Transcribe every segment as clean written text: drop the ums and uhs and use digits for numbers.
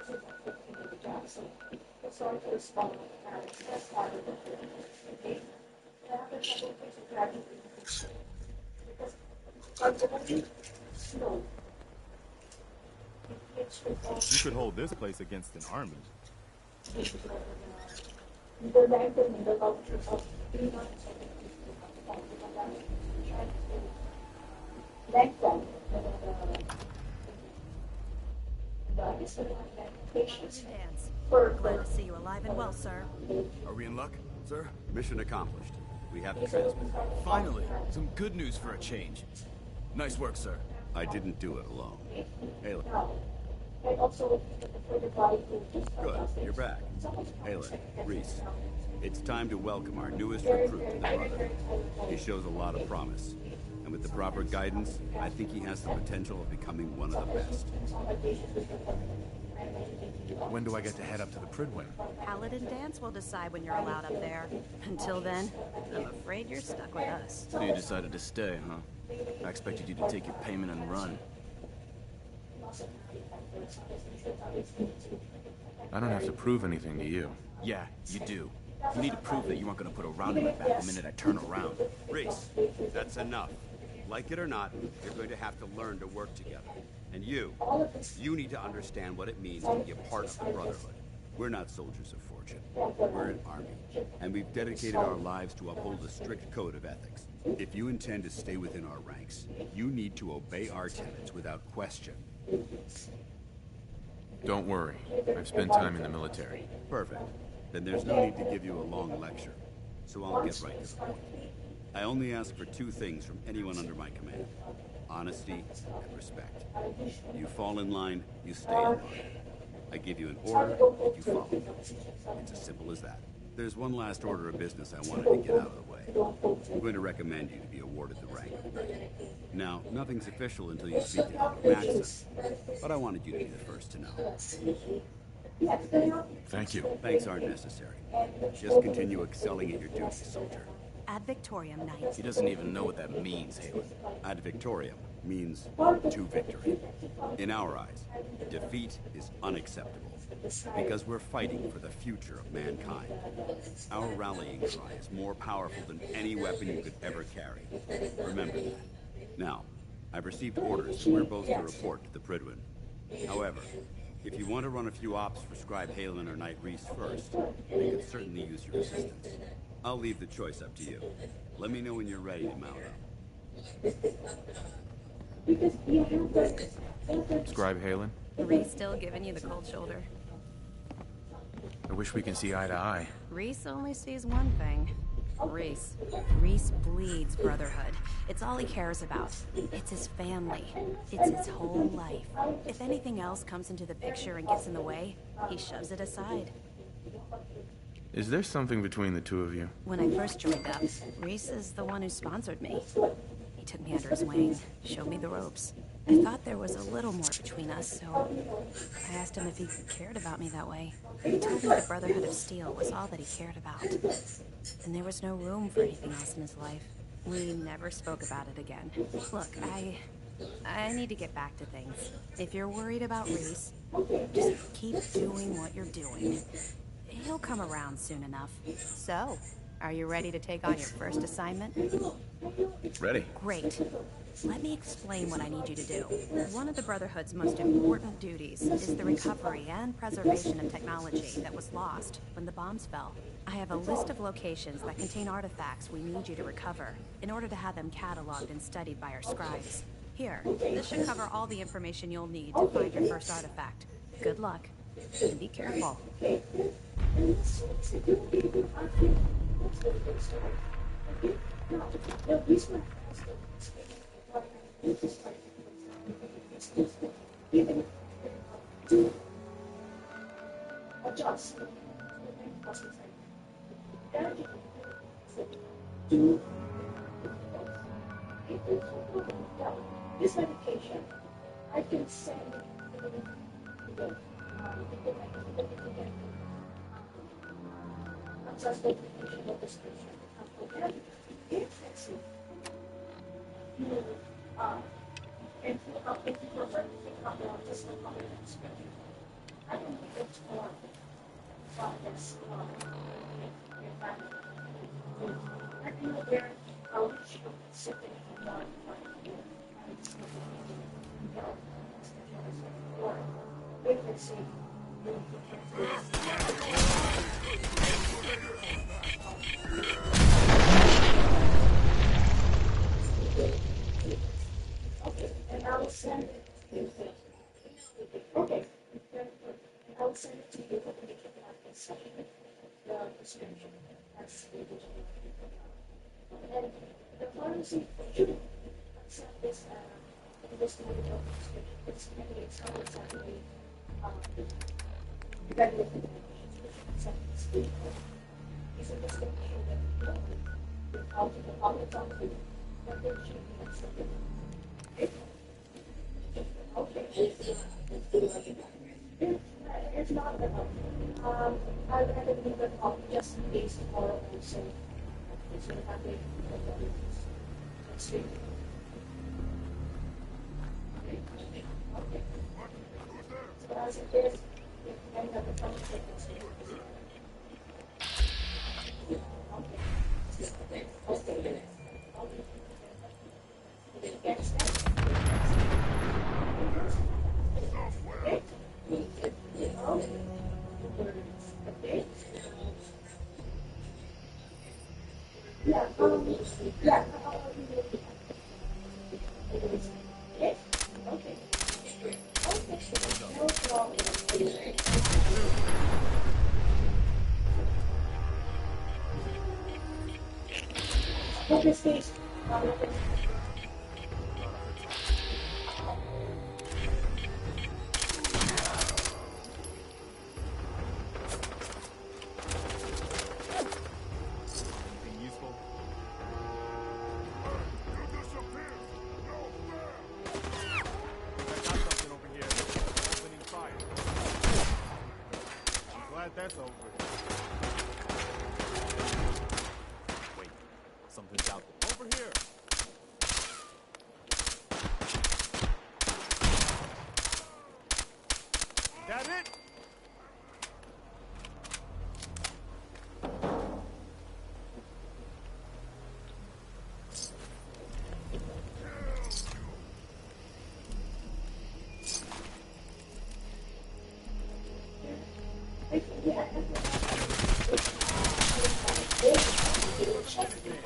You could hold this place against an army. Dance. Glad to see you alive and well, sir. Are we in luck, sir? Mission accomplished. We have the transmitter. Finally, some good news for a change. Nice work, sir. I didn't do it alone. Halen. Good, you're back. Halen, Reese. It's time to welcome our newest recruit to the Brotherhood. He shows a lot of promise. And with the proper guidance, I think he has the potential of becoming one of the best. When do I get to head up to the Pridwin? Paladin Dance will decide when you're allowed up there. Until then, I'm afraid you're stuck with us. So you decided to stay, huh? I expected you to take your payment and run. I don't have to prove anything to you. Yeah, you do. You need to prove that you aren't gonna put a round in my back the minute I turn around. Reese, that's enough. Like it or not, you're going to have to learn to work together. And you need to understand what it means to be a part of the Brotherhood. We're not soldiers of fortune. We're an army. And we've dedicated our lives to uphold a strict code of ethics. If you intend to stay within our ranks, you need to obey our tenets without question. Don't worry. I've spent time in the military. Perfect. Then there's no need to give you a long lecture. So I'll get right to the point. I only ask for two things from anyone under my command. Honesty and respect. You fall in line, you stay in line. I give you an order, and you follow it. It's as simple as that. There's one last order of business I wanted to get out of the way. I'm going to recommend you to be awarded the rank of Knight. Now, nothing's official until you speak to Elder Maxson, but I wanted you to be the first to know. Thank you. Thanks aren't necessary. Just continue excelling at your duties, soldier. Ad Victoriam, Knight. He doesn't even know what that means, Halen. Ad Victoriam means to victory. In our eyes, defeat is unacceptable because we're fighting for the future of mankind. Our rallying cry is more powerful than any weapon you could ever carry. Remember that. Now, I've received orders that we're both to report to the Pridwin. However, if you want to run a few ops for Scribe Halen or Knight Reese first, they could certainly use your assistance. I'll leave the choice up to you. Let me know when you're ready to mount up. Scribe Halen? Reese still giving you the cold shoulder. I wish we can see eye to eye. Reese only sees one thing. Reese. Reese bleeds brotherhood. It's all he cares about. It's his family. It's his whole life. If anything else comes into the picture and gets in the way, he shoves it aside. Is there something between the two of you? When I first joined up, Reese is the one who sponsored me. He took me under his wing, showed me the ropes. I thought there was a little more between us, so I asked him if he cared about me that way. He told me the Brotherhood of Steel was all that he cared about. And there was no room for anything else in his life. We never spoke about it again. Look, I need to get back to things. If you're worried about Reese, just keep doing what you're doing. He'll come around soon enough. So, are you ready to take on your first assignment? Ready. Great. Let me explain what I need you to do. One of the Brotherhood's most important duties is the recovery and preservation of technology that was lost when the bombs fell. I have a list of locations that contain artifacts we need you to recover in order to have them cataloged and studied by our scribes. Here, this should cover all the information you'll need to find your first artifact. Good luck, and be careful. This medication, I can send just the medication of the station. And Yes, I feel very sitting on we can see okay, and I will send it. Okay, and I will send it to you. The description. That's the and the pharmacy should accept this this kind of description. It's how it's actually regulated. It's a description that how to the public company, but they should be accepted. Okay. It's not enough. I'd rather leave it off just in case tomorrow also. It's going to happen. Let's see. Okay. So as it is, I have a bunch of okay. Next step. Yeah, yeah, yes, okay. No problem. Okay, Steve. That's over. Wait, something's out there. Over here. That it?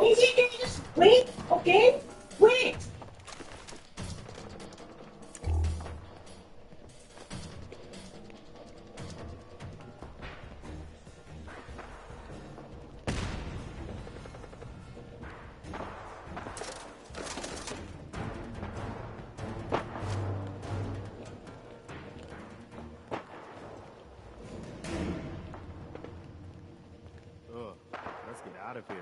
Easy, can you just wait, okay? Wait! Let's get out of here.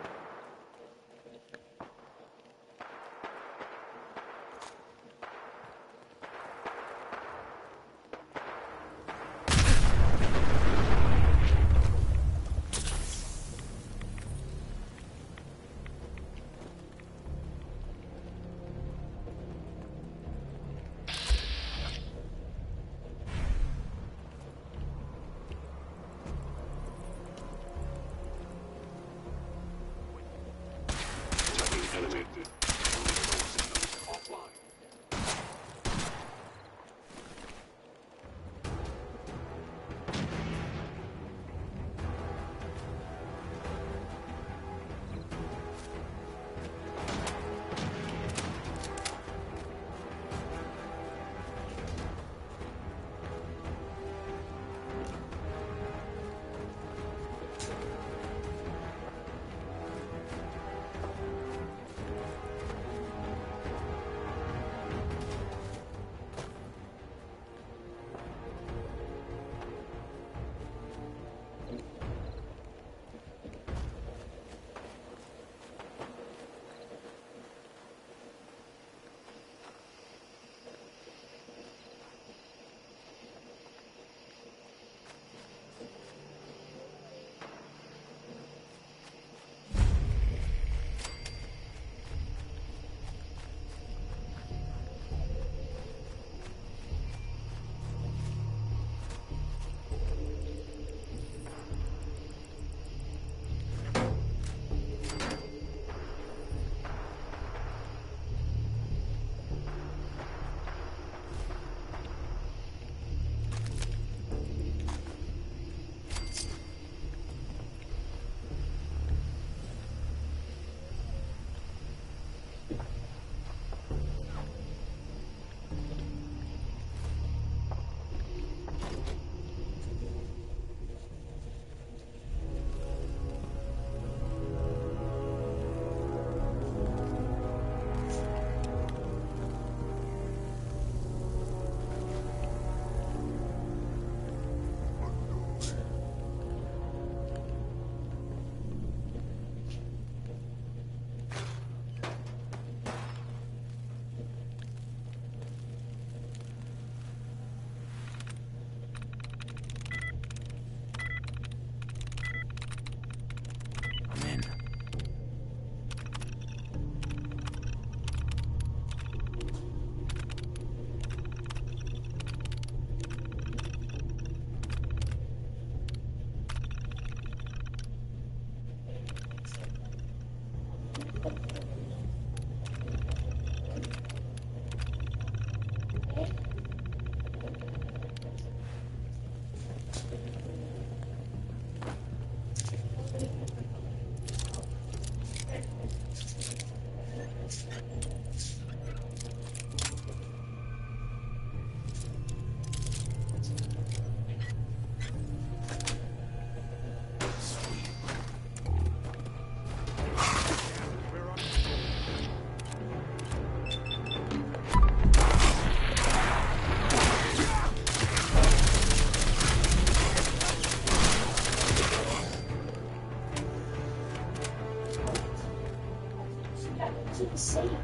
insane.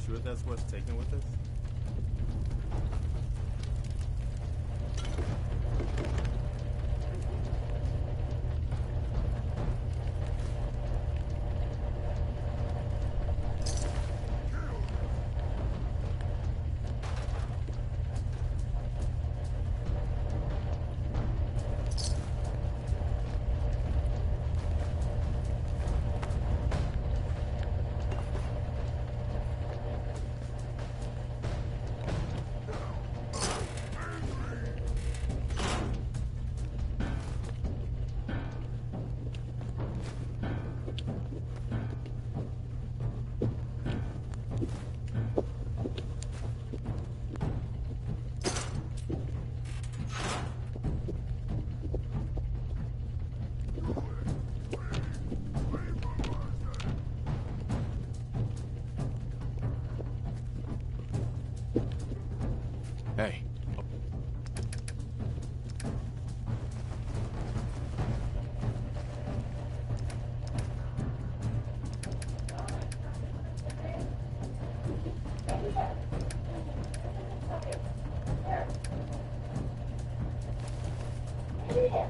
Sure that's what's taken with us? Hey.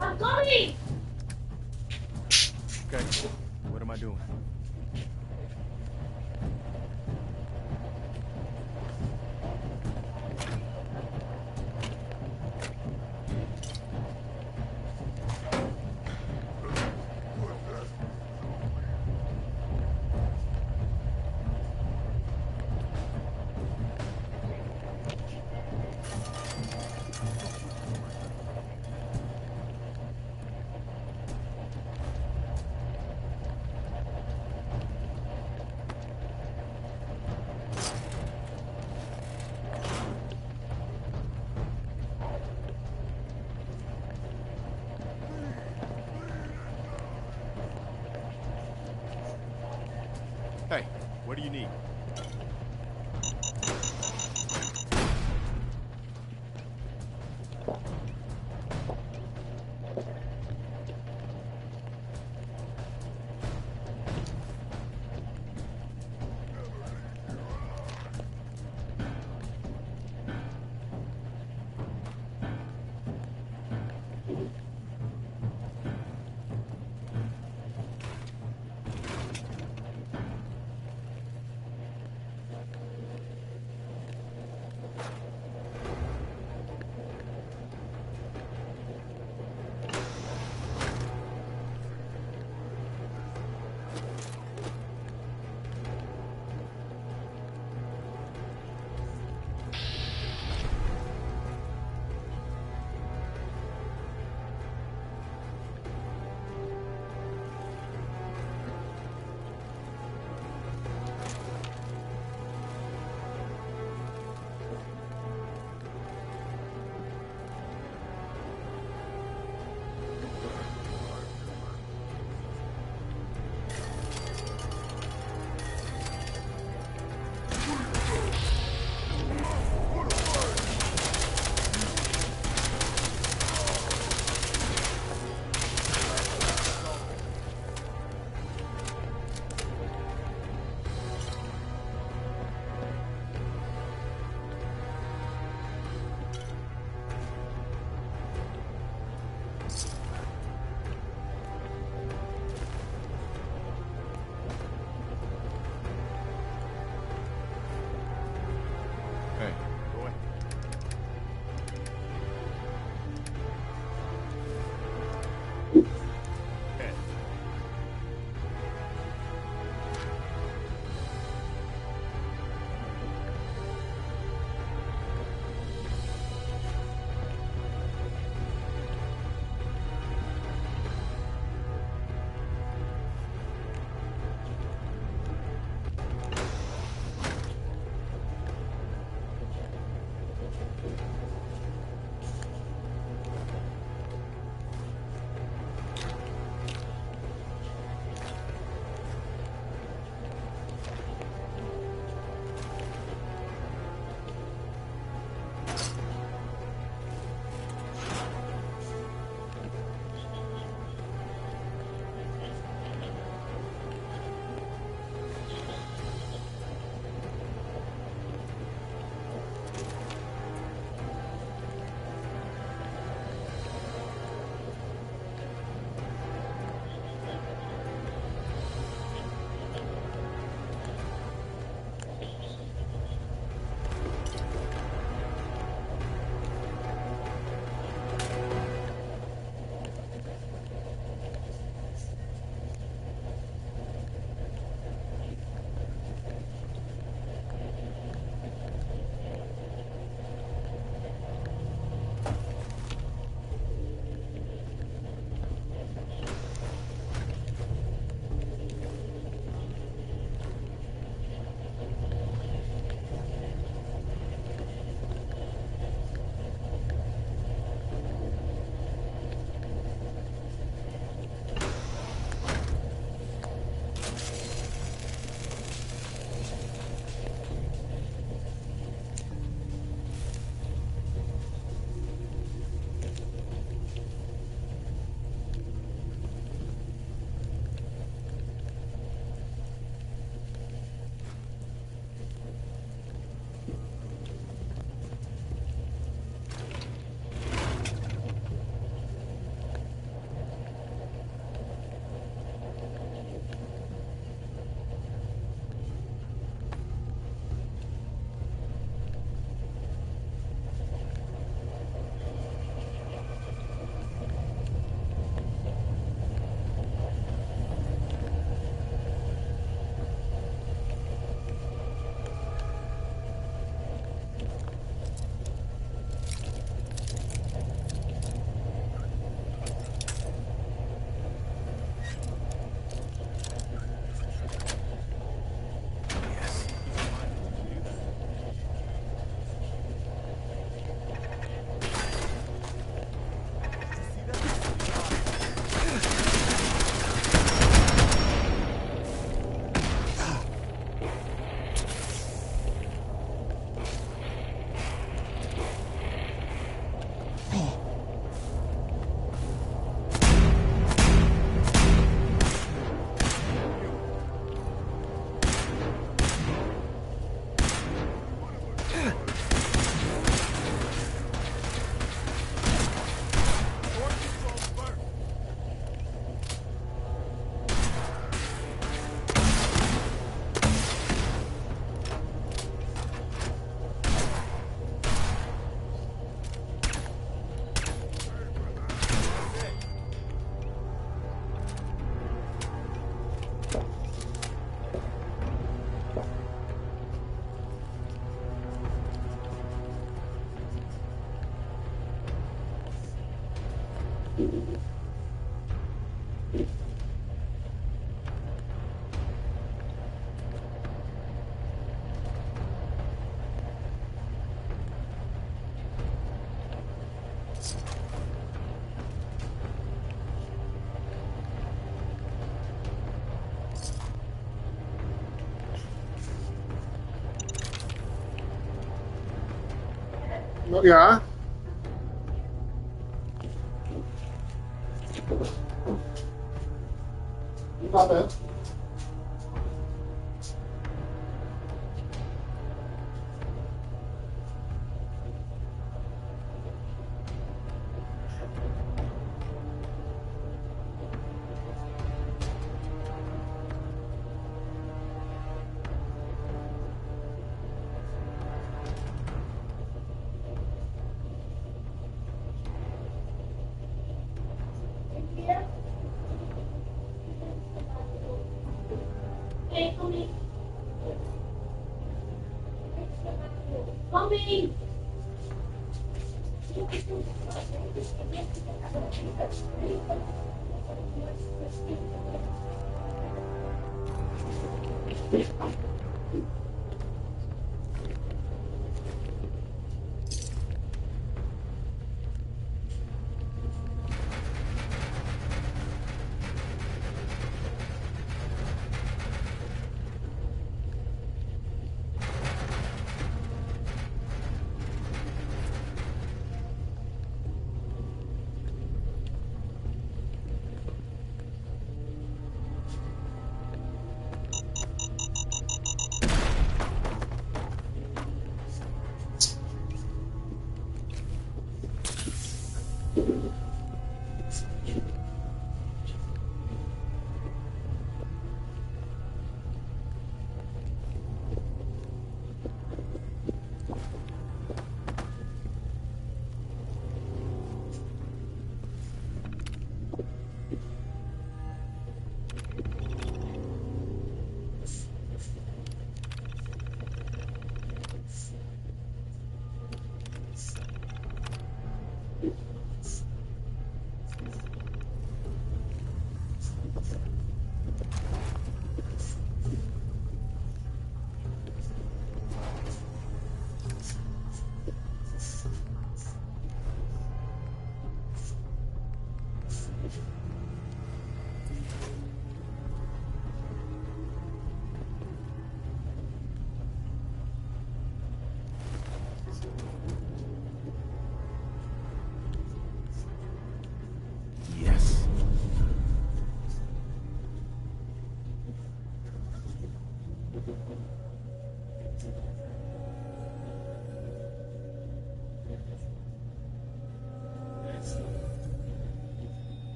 I'm coming! Okay, what am I doing? Hey, what do you need? Ja. Wat het? Hey, Tommy. Tommy!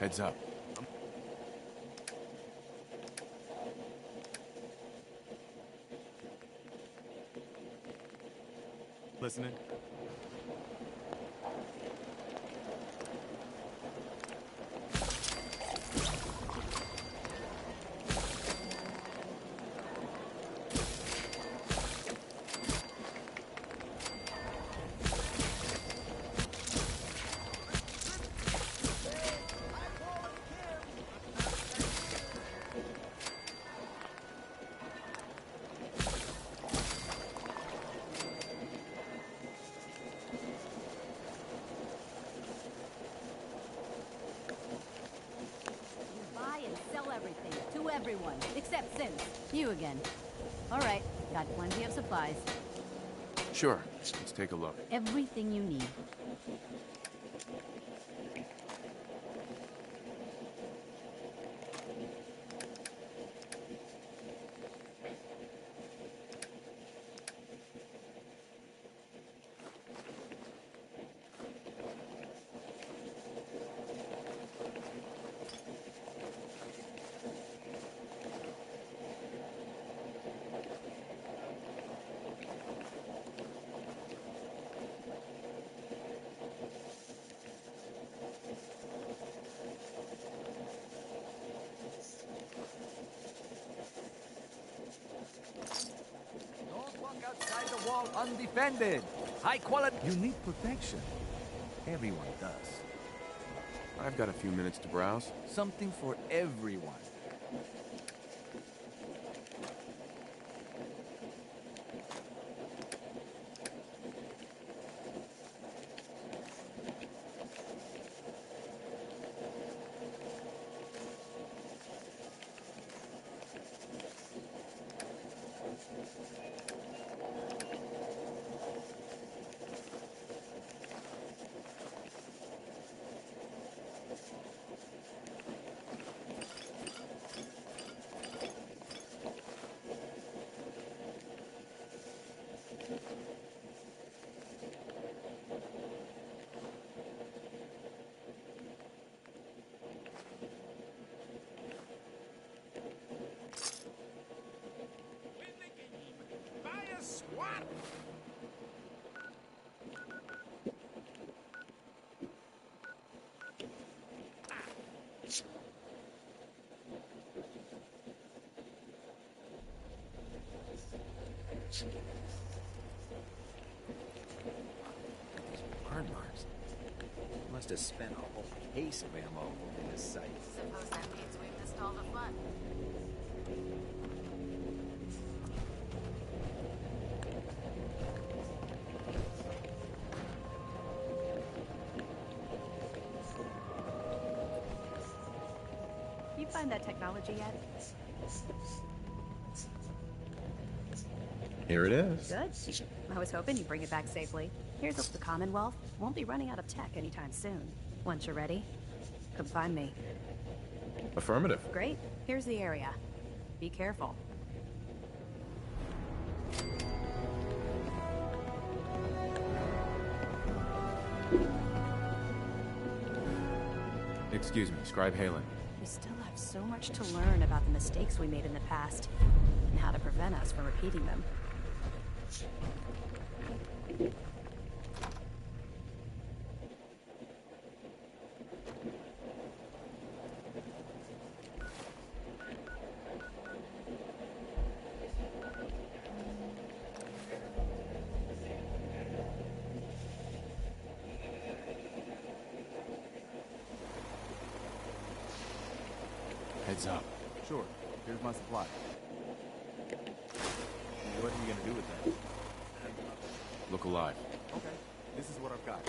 Heads up. Listening. Buy and sell everything to everyone, except Sins. You again. All right, got plenty of supplies. Sure. Let's take a look. Everything you need. Don't walk outside the wall undefended. High quality. You need protection. Everyone does. I've got a few minutes to browse. Something for everyone. Burn marks. Must have spent a whole case of ammo over this site. Suppose that means we've missed all the fun. You find that technology yet? Here it is. Good. I was hoping you'd bring it back safely. Here's the Commonwealth. Won't be running out of tech anytime soon. Once you're ready, come find me. Affirmative. Great. Here's the area. Be careful. Excuse me, Scribe Halen. We still have so much to learn about the mistakes we made in the past, and how to prevent us from repeating them. Heads up. Sure. Here's my supply. What are you gonna do with that? Look alive. Okay. This is what I've got.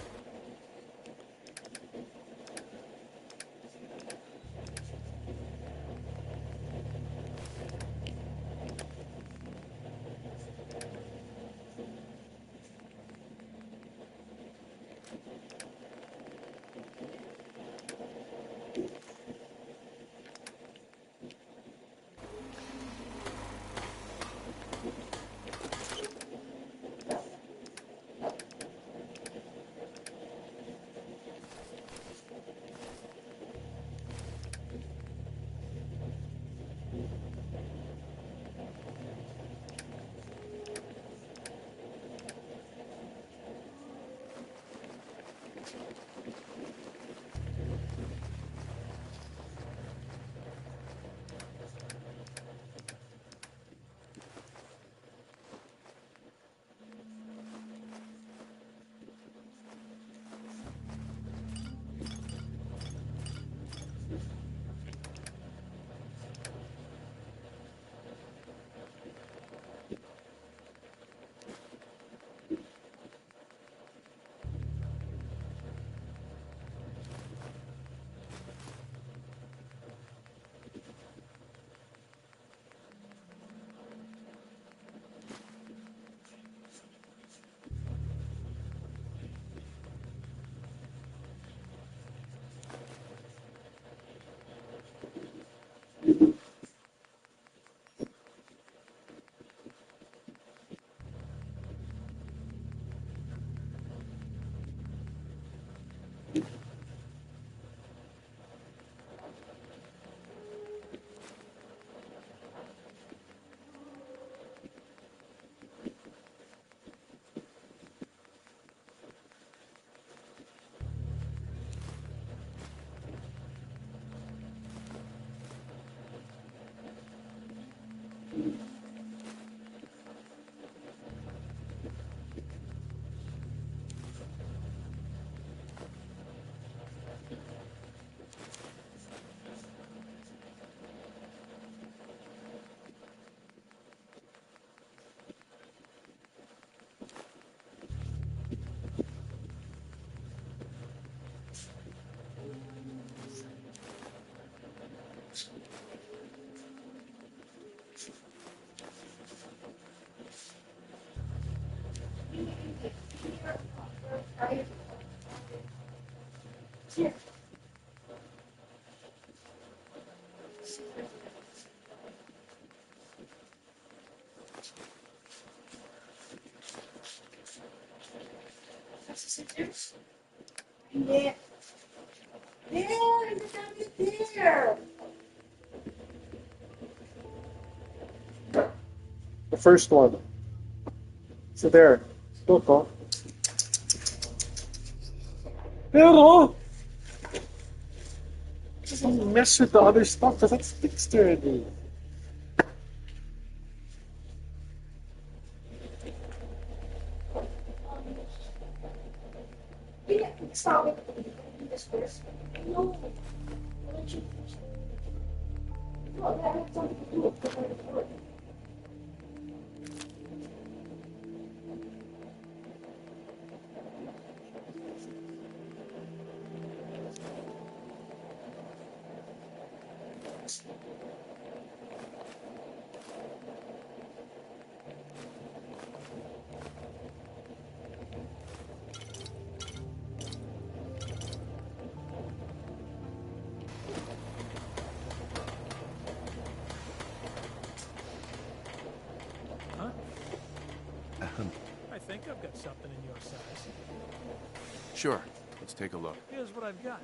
Yeah. There, the time is there. The first one. So there. Look, oh. Pero, don't mess with the other stuff because that's fixed already. Yeah, stop it. This first. No. No, that has something to do with the I think I've got something in your size. Sure. Let's take a look. Here's what I've got.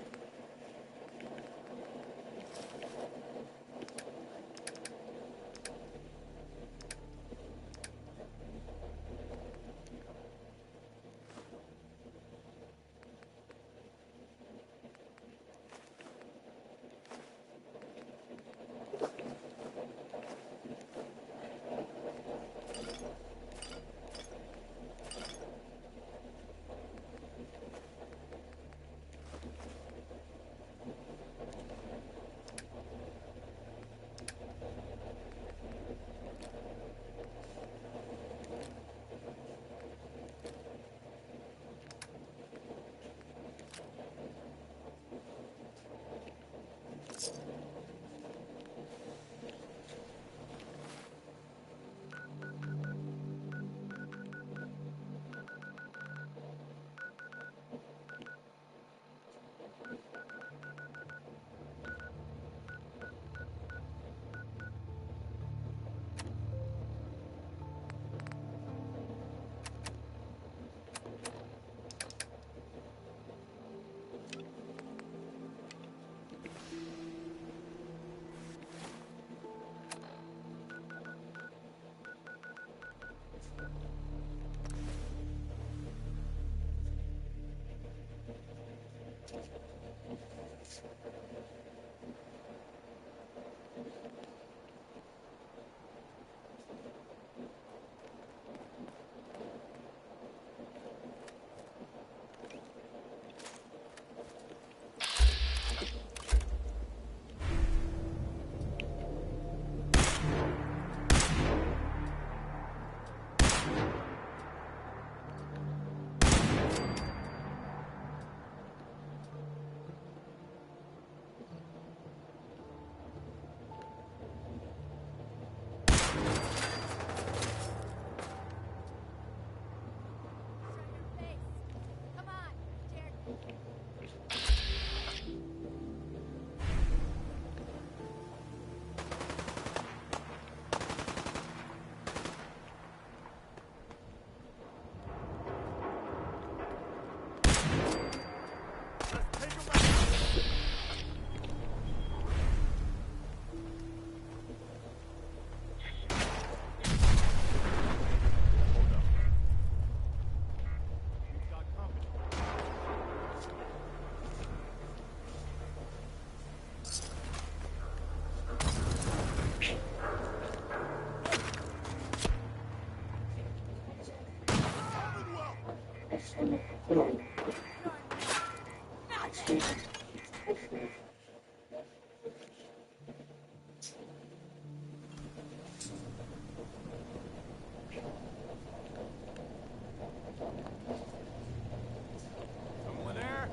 Someone there?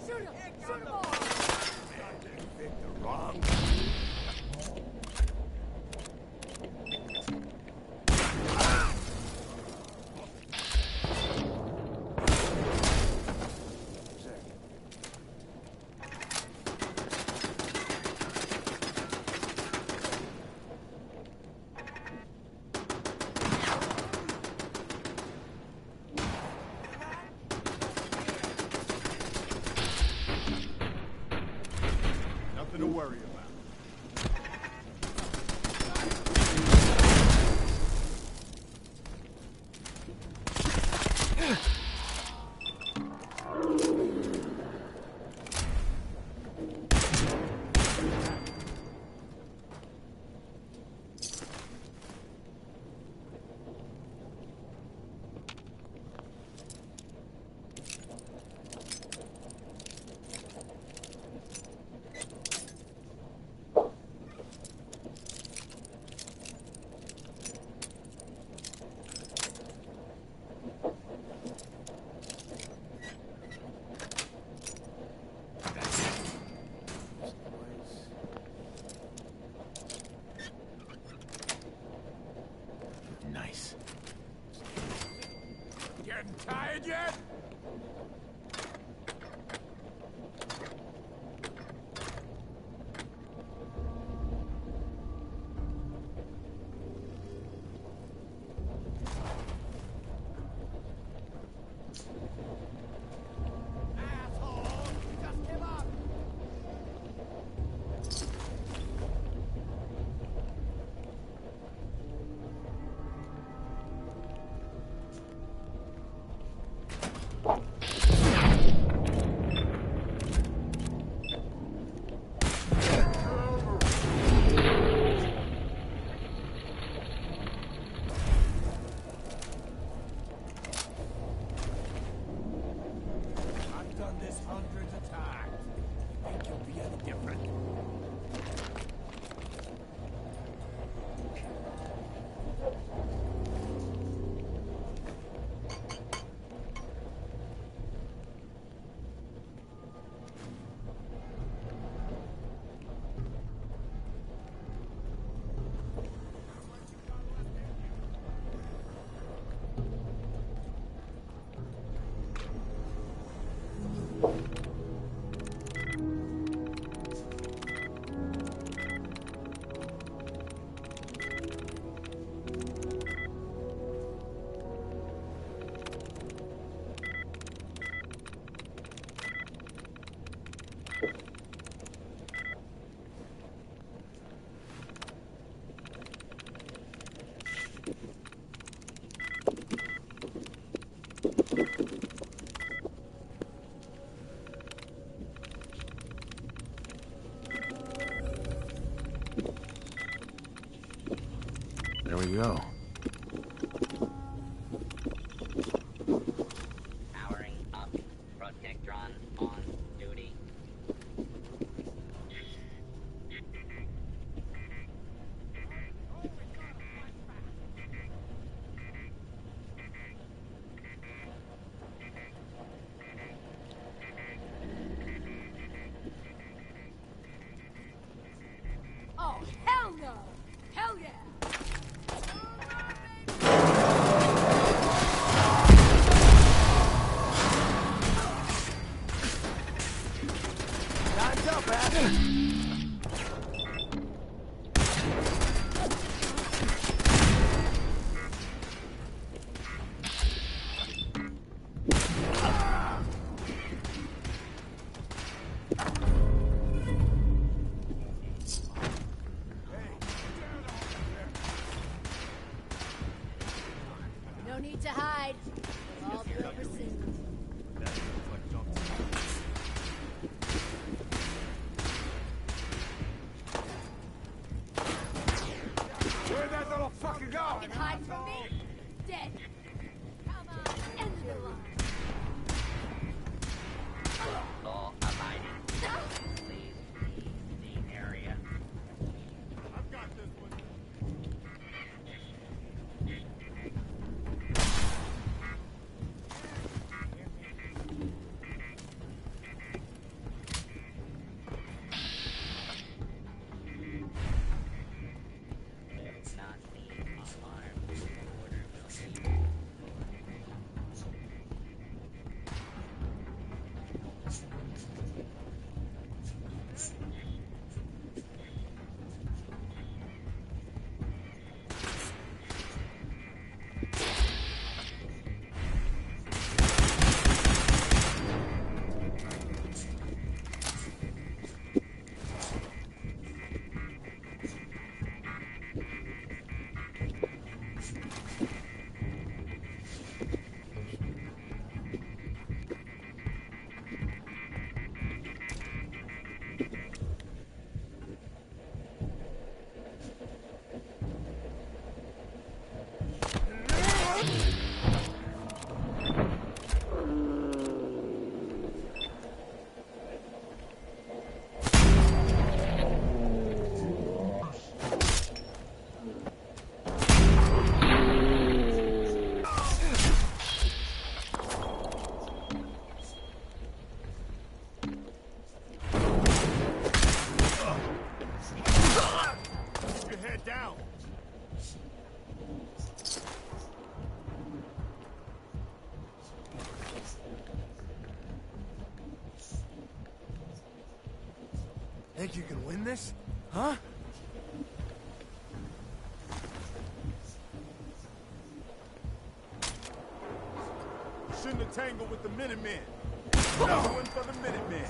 Shoot him! Shoot him all! Victor, wrong. Nothing to worry about. we go. Powering up. Protectron on duty. Oh, hell no! Hell yeah! Time's up, Ash. No need to hide. We'll all be over soon. Where'd that little fucker go? You can hide from me? Dead. Come on, end of the line. Law abiding. Please leave the area. I've got this one. Not be alarmed. Order will be. Keep your head down. Think you can win this? Huh? You shouldn't have tangled with the Minutemen. Another one for the Minutemen.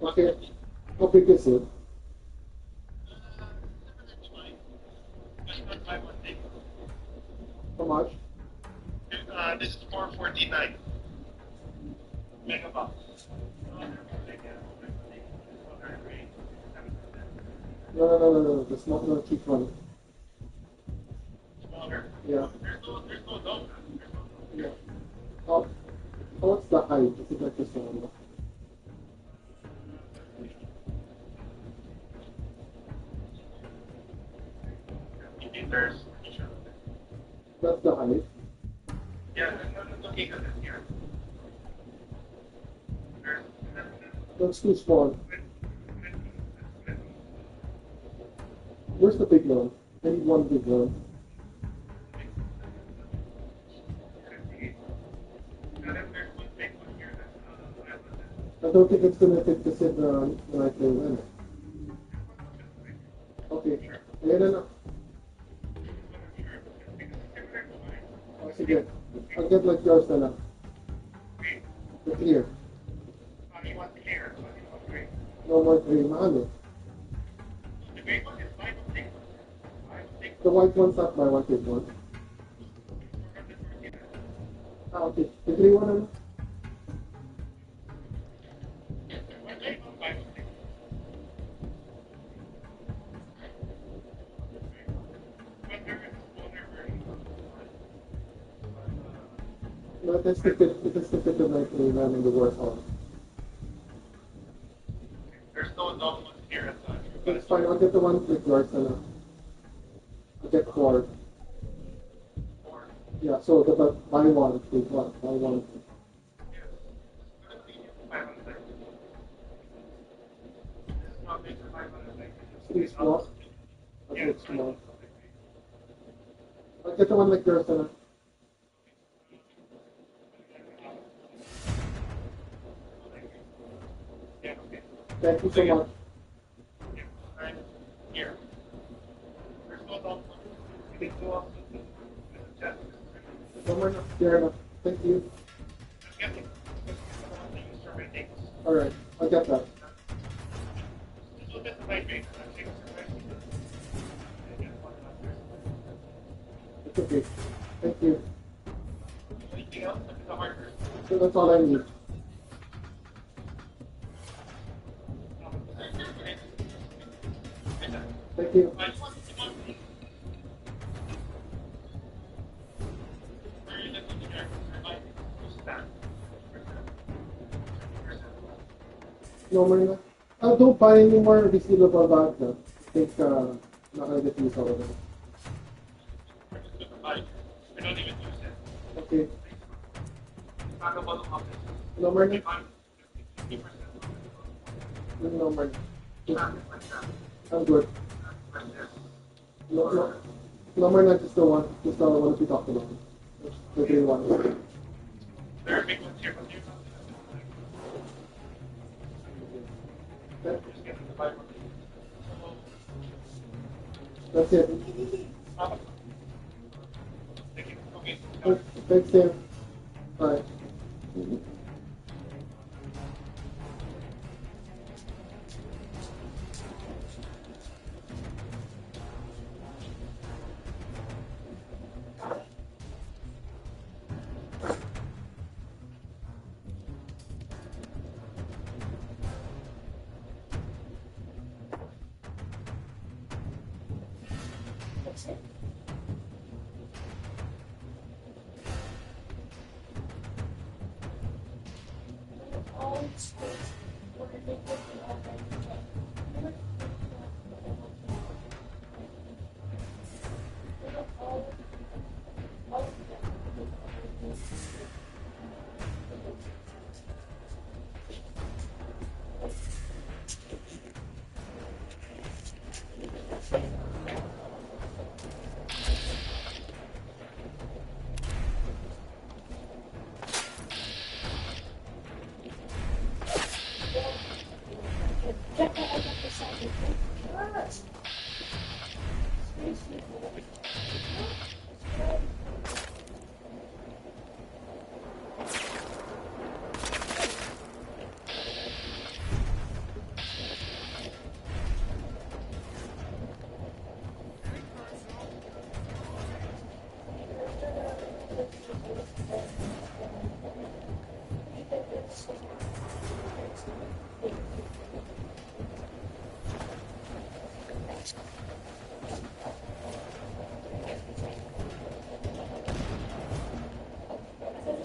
Okay. How big is it? This is 449. Megabox. No. That's not the cheap one. Smaller? Yeah. There's no dog. Yeah. Oh, what's the height? Is it like this one? There's. That's the height. Yeah, no cake on this here. That's too small. Where's the big one? I need one big one. I don't think it's gonna fit to sit when I play with it. Okay. Ayan na. Oh, sige. I'll get like yours na lang. The clear. No more gray. Mahal eh. The white one's not my white one. Ah, okay. The gray one ano? No, it has to fit the night man in the warehouse. There's no dog ones here at the. It's fine. I'll get the one with yours na lang. I'll get 4. Yeah, so the buy one, please. What? Buy one. Three small. I'll get small. I'll get the one like yours na lang. Thank you so much. Here. There's no dog. You can go up to the chest. No more enough. Fair enough. Thank you. Alright, I'll get that. It's okay. Thank you. Anything else? So that's all I need. Thank you. No more na. Don't buy any more resealable bags na. I think not gonna get use out of them. Okay. No more na. No more na. I'm good. No more na, just the one that we talked about. The green one. There are big ones here, but that's it. Thanks, Sam. Bye.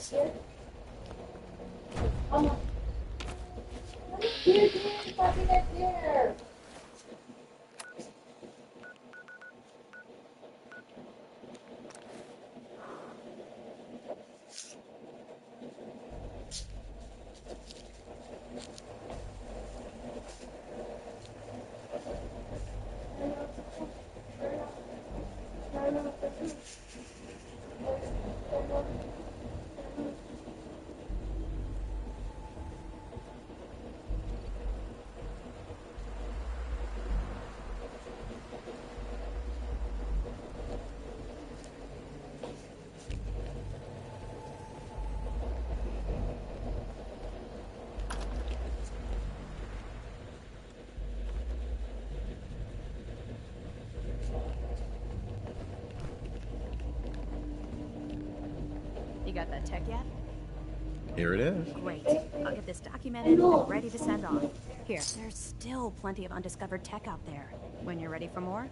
is here. Oh no. Here, cabinet here. You got that tech yet? Here it is. Great. I'll get this documented and ready to send off. Here, there's still plenty of undiscovered tech out there. When you're ready for more,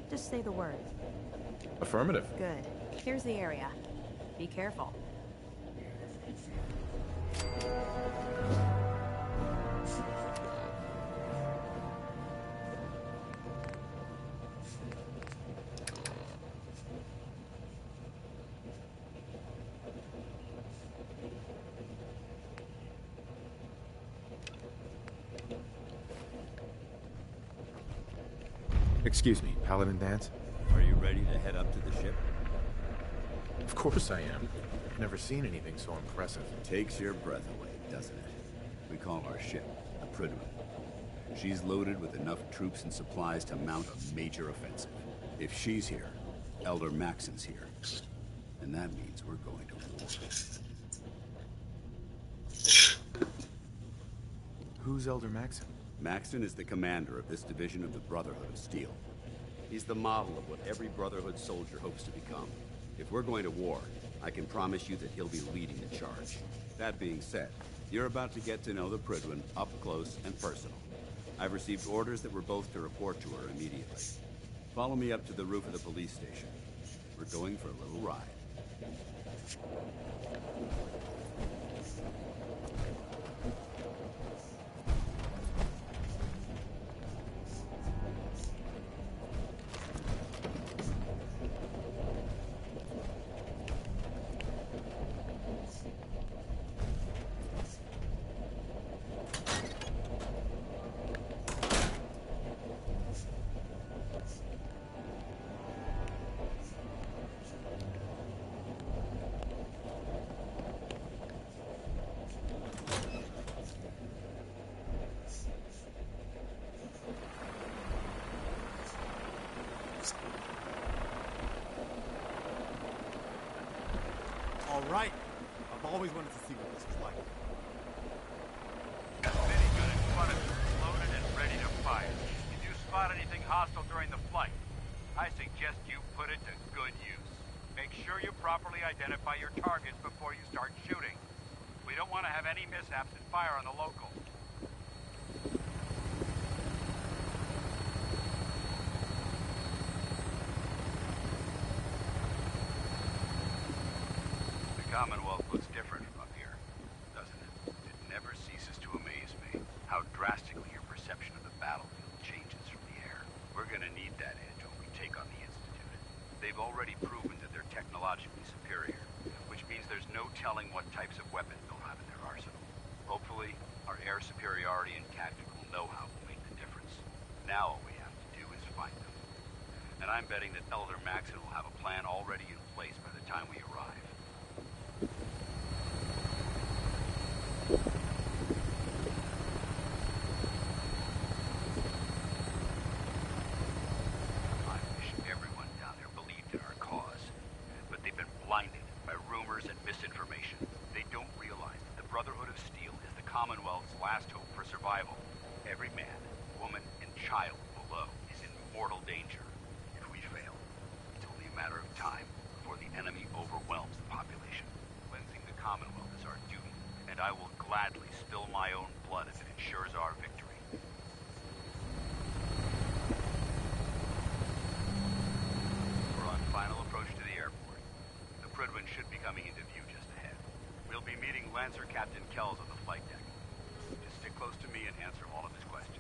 just say the word. Affirmative. Good. Here's the area. Be careful. Excuse me, Paladin Dance? Are you ready to head up to the ship? Of course I am. I've never seen anything so impressive. Takes your breath away, doesn't it? We call our ship the Prydwen. She's loaded with enough troops and supplies to mount a major offensive. If she's here, Elder Maxon's here. And that means we're going to war. Who's Elder Maxon? Maxon is the commander of this division of the Brotherhood of Steel. He's the model of what every Brotherhood soldier hopes to become. If we're going to war, I can promise you that he'll be leading the charge. That being said, you're about to get to know the Prydwen up close and personal. I've received orders that we're both to report to her immediately. Follow me up to the roof of the police station. We're going for a little ride. All right. I've always wanted to see what this was like. Minigun in front of you, loaded and ready to fire. If you spot anything hostile during the flight, I suggest you put it to good use. Make sure you properly identify your targets before you start shooting. We don't want to have any mishaps and fire on the local. The Commonwealth looks different from up here, doesn't it? It never ceases to amaze me how drastically your perception of the battlefield changes from the air. We're gonna need that edge when we take on the Institute. They've already proven that they're technologically superior, which means there's no telling what types of weapons they'll have in their arsenal. Hopefully, our air superiority and tactical know-how will make the difference. Now all we have to do is find them. And I'm betting that Elder Maxon will have a plan already in place by the time we arrive. Last hope for survival. Every man, woman, and child below is in mortal danger. If we fail, it's only a matter of time before the enemy overwhelms the population. Cleansing the Commonwealth is our duty, and I will gladly spill my own blood if it ensures our victory. We're on final approach to the airport. The Prydwen should be coming into view just ahead. be meeting Lancer Captain Kells on the flight deck. Just stick close to me and answer all of his questions.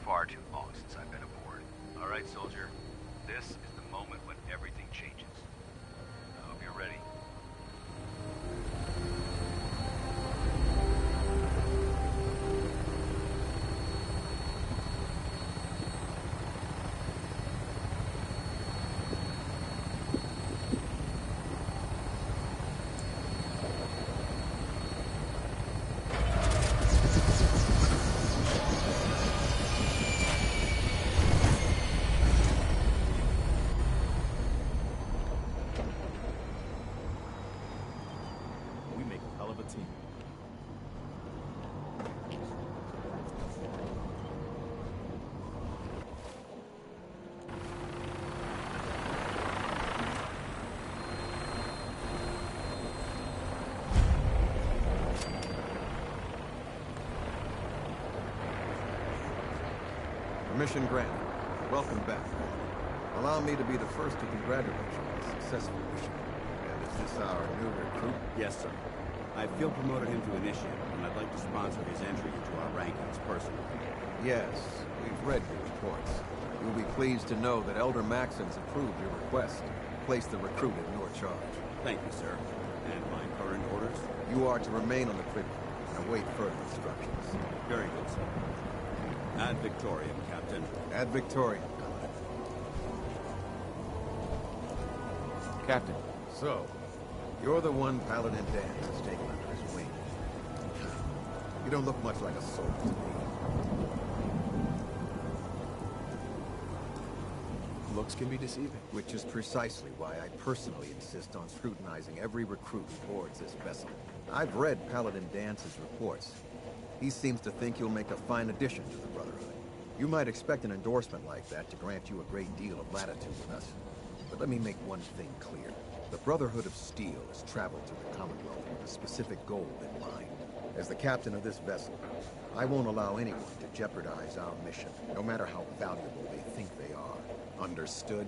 Far too long since I've been aboard. All right, soldier. This is the moment when everything changes. I hope you're ready. Mission granted. Welcome back. Allow me to be the first to congratulate you on a successful mission. And is this our new recruit? Yes, sir. I field promoted him to initiate, and I'd like to sponsor his entry into our rankings personally. Yes, we've read your reports. You'll be pleased to know that Elder Maxon's approved your request to place the recruit in your charge. Thank you, sir. And my current orders? You are to remain on the crib and await further instructions. Very good, sir. Ad Victoriam, Captain. Ad Victoriam, Captain. So, you're the one Paladin Dan has taken under his wing. You don't look much like a soldier to me. Looks can be deceiving. Which is precisely why I personally insist on scrutinizing every recruit who boards this vessel. I've read Paladin Dance's reports. He seems to think you'll make a fine addition to the Brotherhood. You might expect an endorsement like that to grant you a great deal of latitude with us. But let me make one thing clear. The Brotherhood of Steel has traveled to the Commonwealth with a specific goal in mind. As the captain of this vessel, I won't allow anyone to jeopardize our mission, no matter how valuable they think they are. Understood?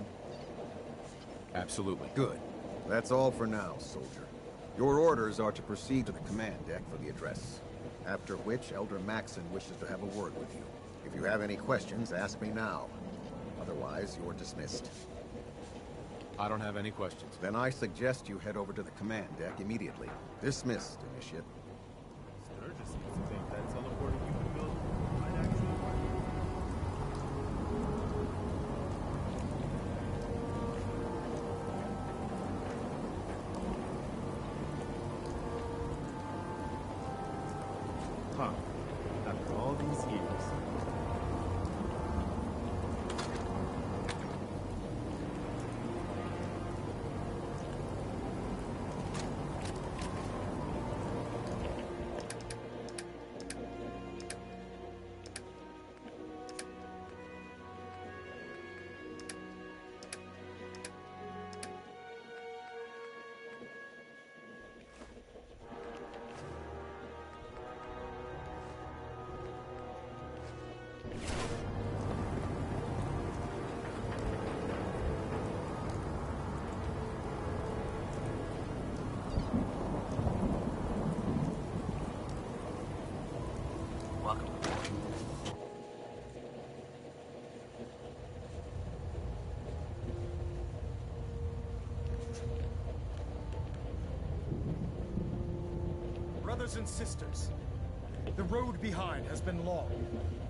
Absolutely. Good. That's all for now, soldier. Your orders are to proceed to the command deck for the address. After which, Elder Maxon wishes to have a word with you. If you have any questions, ask me now. Otherwise, you're dismissed. I don't have any questions. Then I suggest you head over to the command deck immediately. Dismissed, Initiate. Sturgis seems to think that teleporting you can build might actually work. Huh. After all these years. Brothers and sisters, the road behind has been long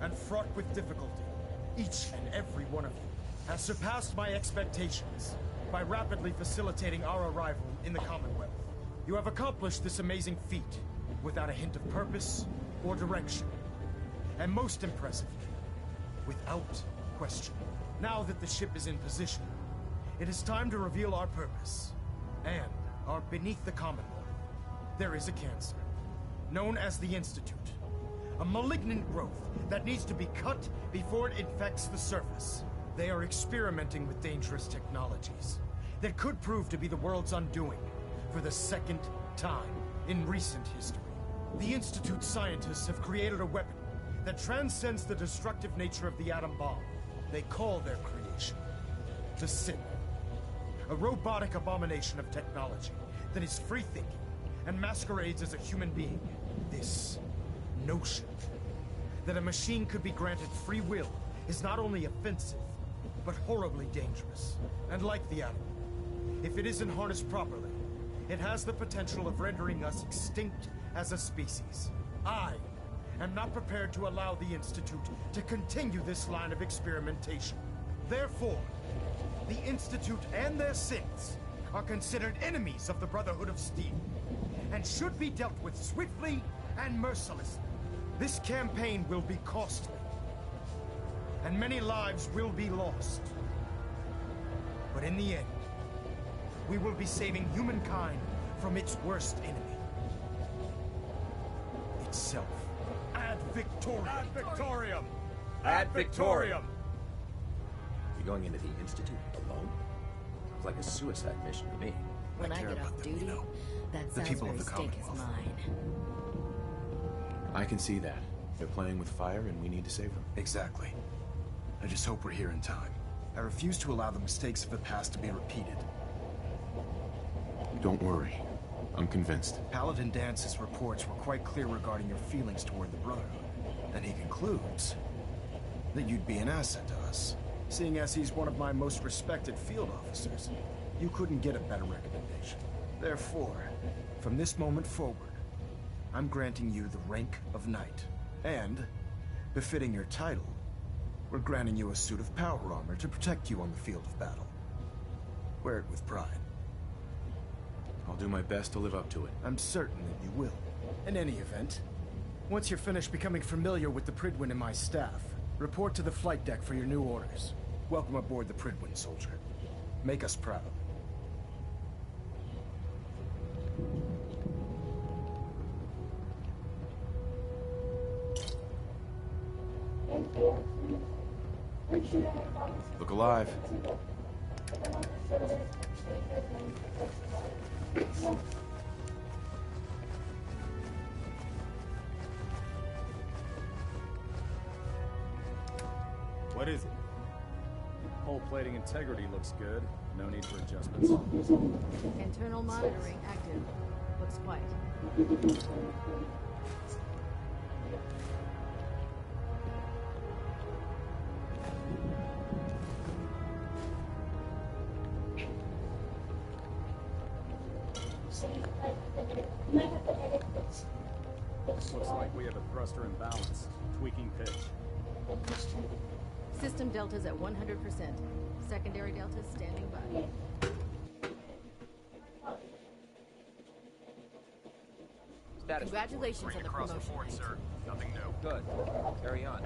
and fraught with difficulty. Each and every one of you has surpassed my expectations by rapidly facilitating our arrival in the Commonwealth. You have accomplished this amazing feat without a hint of purpose or direction. And most impressively, without question. Now that the ship is in position, it is time to reveal our purpose. And our beneath the Commonwealth, there is a cancer, known as the Institute. A malignant growth that needs to be cut before it infects the surface. They are experimenting with dangerous technologies that could prove to be the world's undoing for the second time in recent history. The Institute scientists have created a weapon that transcends the destructive nature of the atom bomb. They call their creation the Synth. A robotic abomination of technology that is free-thinking and masquerades as a human being. This notion that a machine could be granted free will is not only offensive, but horribly dangerous. And like the atom, if it isn't harnessed properly, it has the potential of rendering us extinct as a species. I am not prepared to allow the Institute to continue this line of experimentation. Therefore, the Institute and their synths are considered enemies of the Brotherhood of Steel, and should be dealt with swiftly and mercilessly. This campaign will be costly, and many lives will be lost. But in the end, we will be saving humankind from its worst enemy. Itself. Ad Victoriam! Ad Victoriam! Ad Victoriam! You're going into the Institute alone? Sounds like a suicide mission to me. When I get off duty, that Salisbury steak is mine. I can see that. They're playing with fire and we need to save them. Exactly. I just hope we're here in time. I refuse to allow the mistakes of the past to be repeated. Don't worry. I'm convinced. Paladin Dance's reports were quite clear regarding your feelings toward the Brotherhood. And he concludes that you'd be an asset to us. Seeing as he's one of my most respected field officers, you couldn't get a better recommendation. Therefore, from this moment forward, I'm granting you the rank of Knight. And, befitting your title, we're granting you a suit of power armor to protect you on the field of battle. Wear it with pride. I'll do my best to live up to it. I'm certain that you will. In any event, once you're finished becoming familiar with the Pridwin and my staff, report to the flight deck for your new orders. Welcome aboard the Pridwin, soldier. Make us proud. Look alive. What is it? Hull plating integrity looks good. No need for adjustments. Internal monitoring active. Looks quiet. Looks like we have a thruster imbalance. Tweaking pitch. System deltas at 100%. Secondary deltas standing by. Congratulations on the promotion. Sir. Nothing new. Good. Carry on.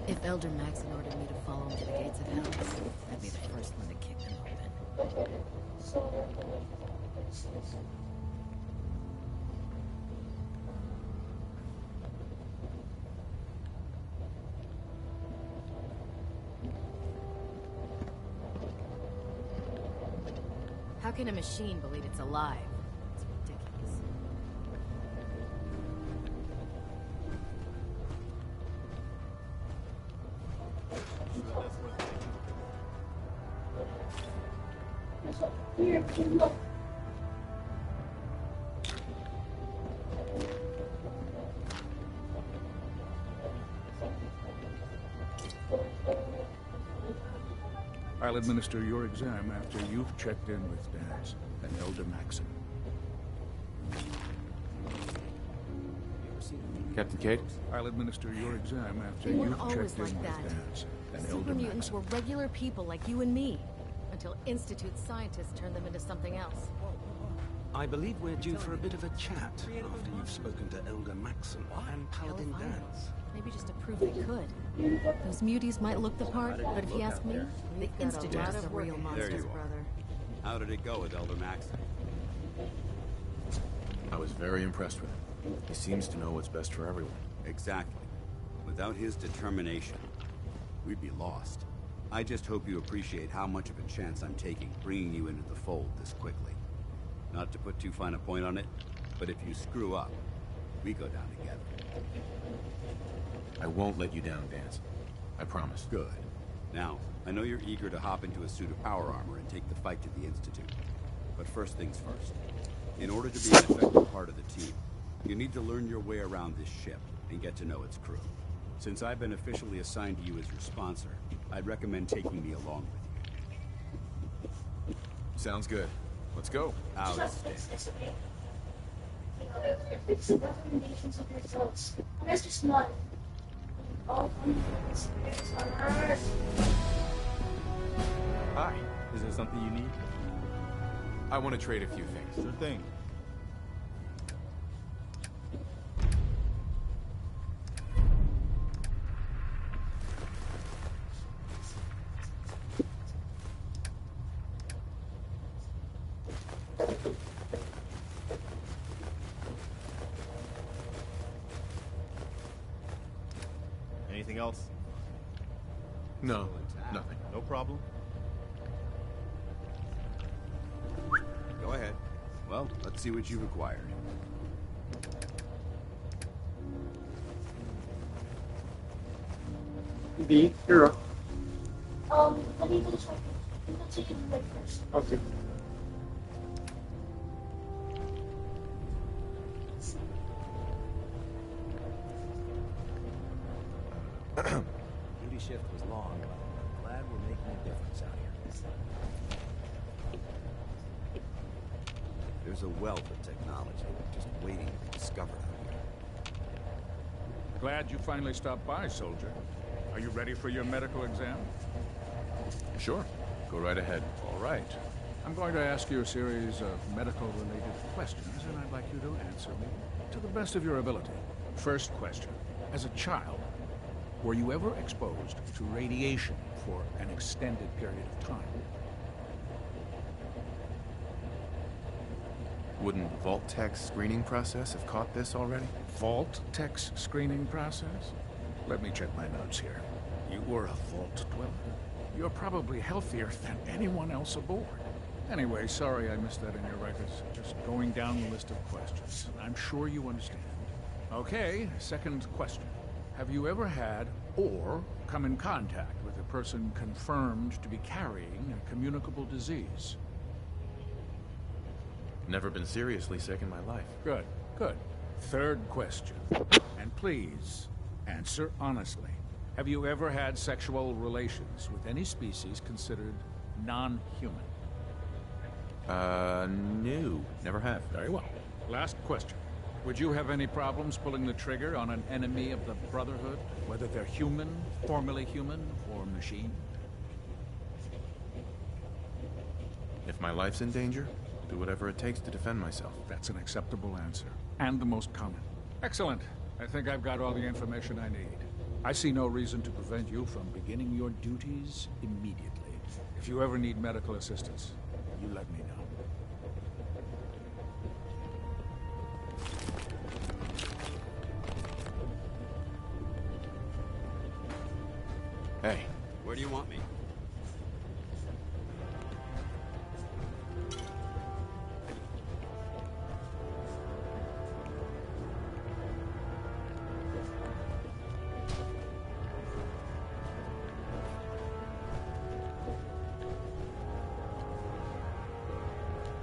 If Elder Maxon ordered me to follow him to the gates of hell, I'd be the first one to kick them open. How can a machine believe it's alive? It's ridiculous. I'll administer your exam after you've checked in with Daz and Elder Maxon. Captain Kate? I'll administer your exam after You weren't you've always checked in like with that. Daz and Super Elder mutants Maxim. were regular people like you and me, until Institute scientists turned them into something else. I believe we're due for a bit of a chat after you've spoken to Elder Maxim and Paladin Hell if I know. Dance. Maybe just to prove they could. Those muties might look the part, but if you ask me, the Institute is the real There monsters, you are. brother. How did it go with Elder Maxim? I was very impressed with him. He seems to know what's best for everyone. Exactly. Without his determination, we'd be lost. I just hope you appreciate how much of a chance I'm taking bringing you into the fold this quickly. Not to put too fine a point on it, but if you screw up, we go down together. I won't let you down, Dance. I promise. Good. Now, I know you're eager to hop into a suit of power armor and take the fight to the Institute. But first things first. In order to be an effective part of the team, you need to learn your way around this ship and get to know its crew. Since I've been officially assigned to you as your sponsor, I'd recommend taking me along with you. Sounds good. Let's go. Outstanding. It's the recommendations of your results. That's just not all experience on Earth. Hi. Is there something you need? I want to trade a few things. Sure thing. Anything else? No, nothing. No problem. Go ahead. Well, let's see what you've acquired. B, you're up. What do you do? Let's see you like first. Okay. Duty shift was long, but I'm glad we're making a difference out here. There's a wealth of technology just waiting to be discovered out here. Glad you finally stopped by, soldier. Are you ready for your medical exam? Sure. Go right ahead. All right. I'm going to ask you a series of medical-related questions, and I'd like you to answer me to the best of your ability. First question. As a child, were you ever exposed to radiation for an extended period of time? Wouldn't Vault-Tech's screening process have caught this already? Vault-Tech's screening process? Let me check my notes here. You were a Vault dweller. You're probably healthier than anyone else aboard. Anyway, sorry I missed that in your records. Just going down the list of questions. I'm sure you understand. Okay, second question. Have you ever had or come in contact with a person confirmed to be carrying a communicable disease? Never been seriously sick in my life. Good, good. Third question. And please, answer honestly. Have you ever had sexual relations with any species considered non-human? No. Never have. Very well. Last question. Would you have any problems pulling the trigger on an enemy of the Brotherhood, whether they're human, formerly human, or machine? If my life's in danger, do whatever it takes to defend myself. That's an acceptable answer. And the most common. Excellent. I think I've got all the information I need. I see no reason to prevent you from beginning your duties immediately. If you ever need medical assistance, you let me know. Hey. Where do you want me?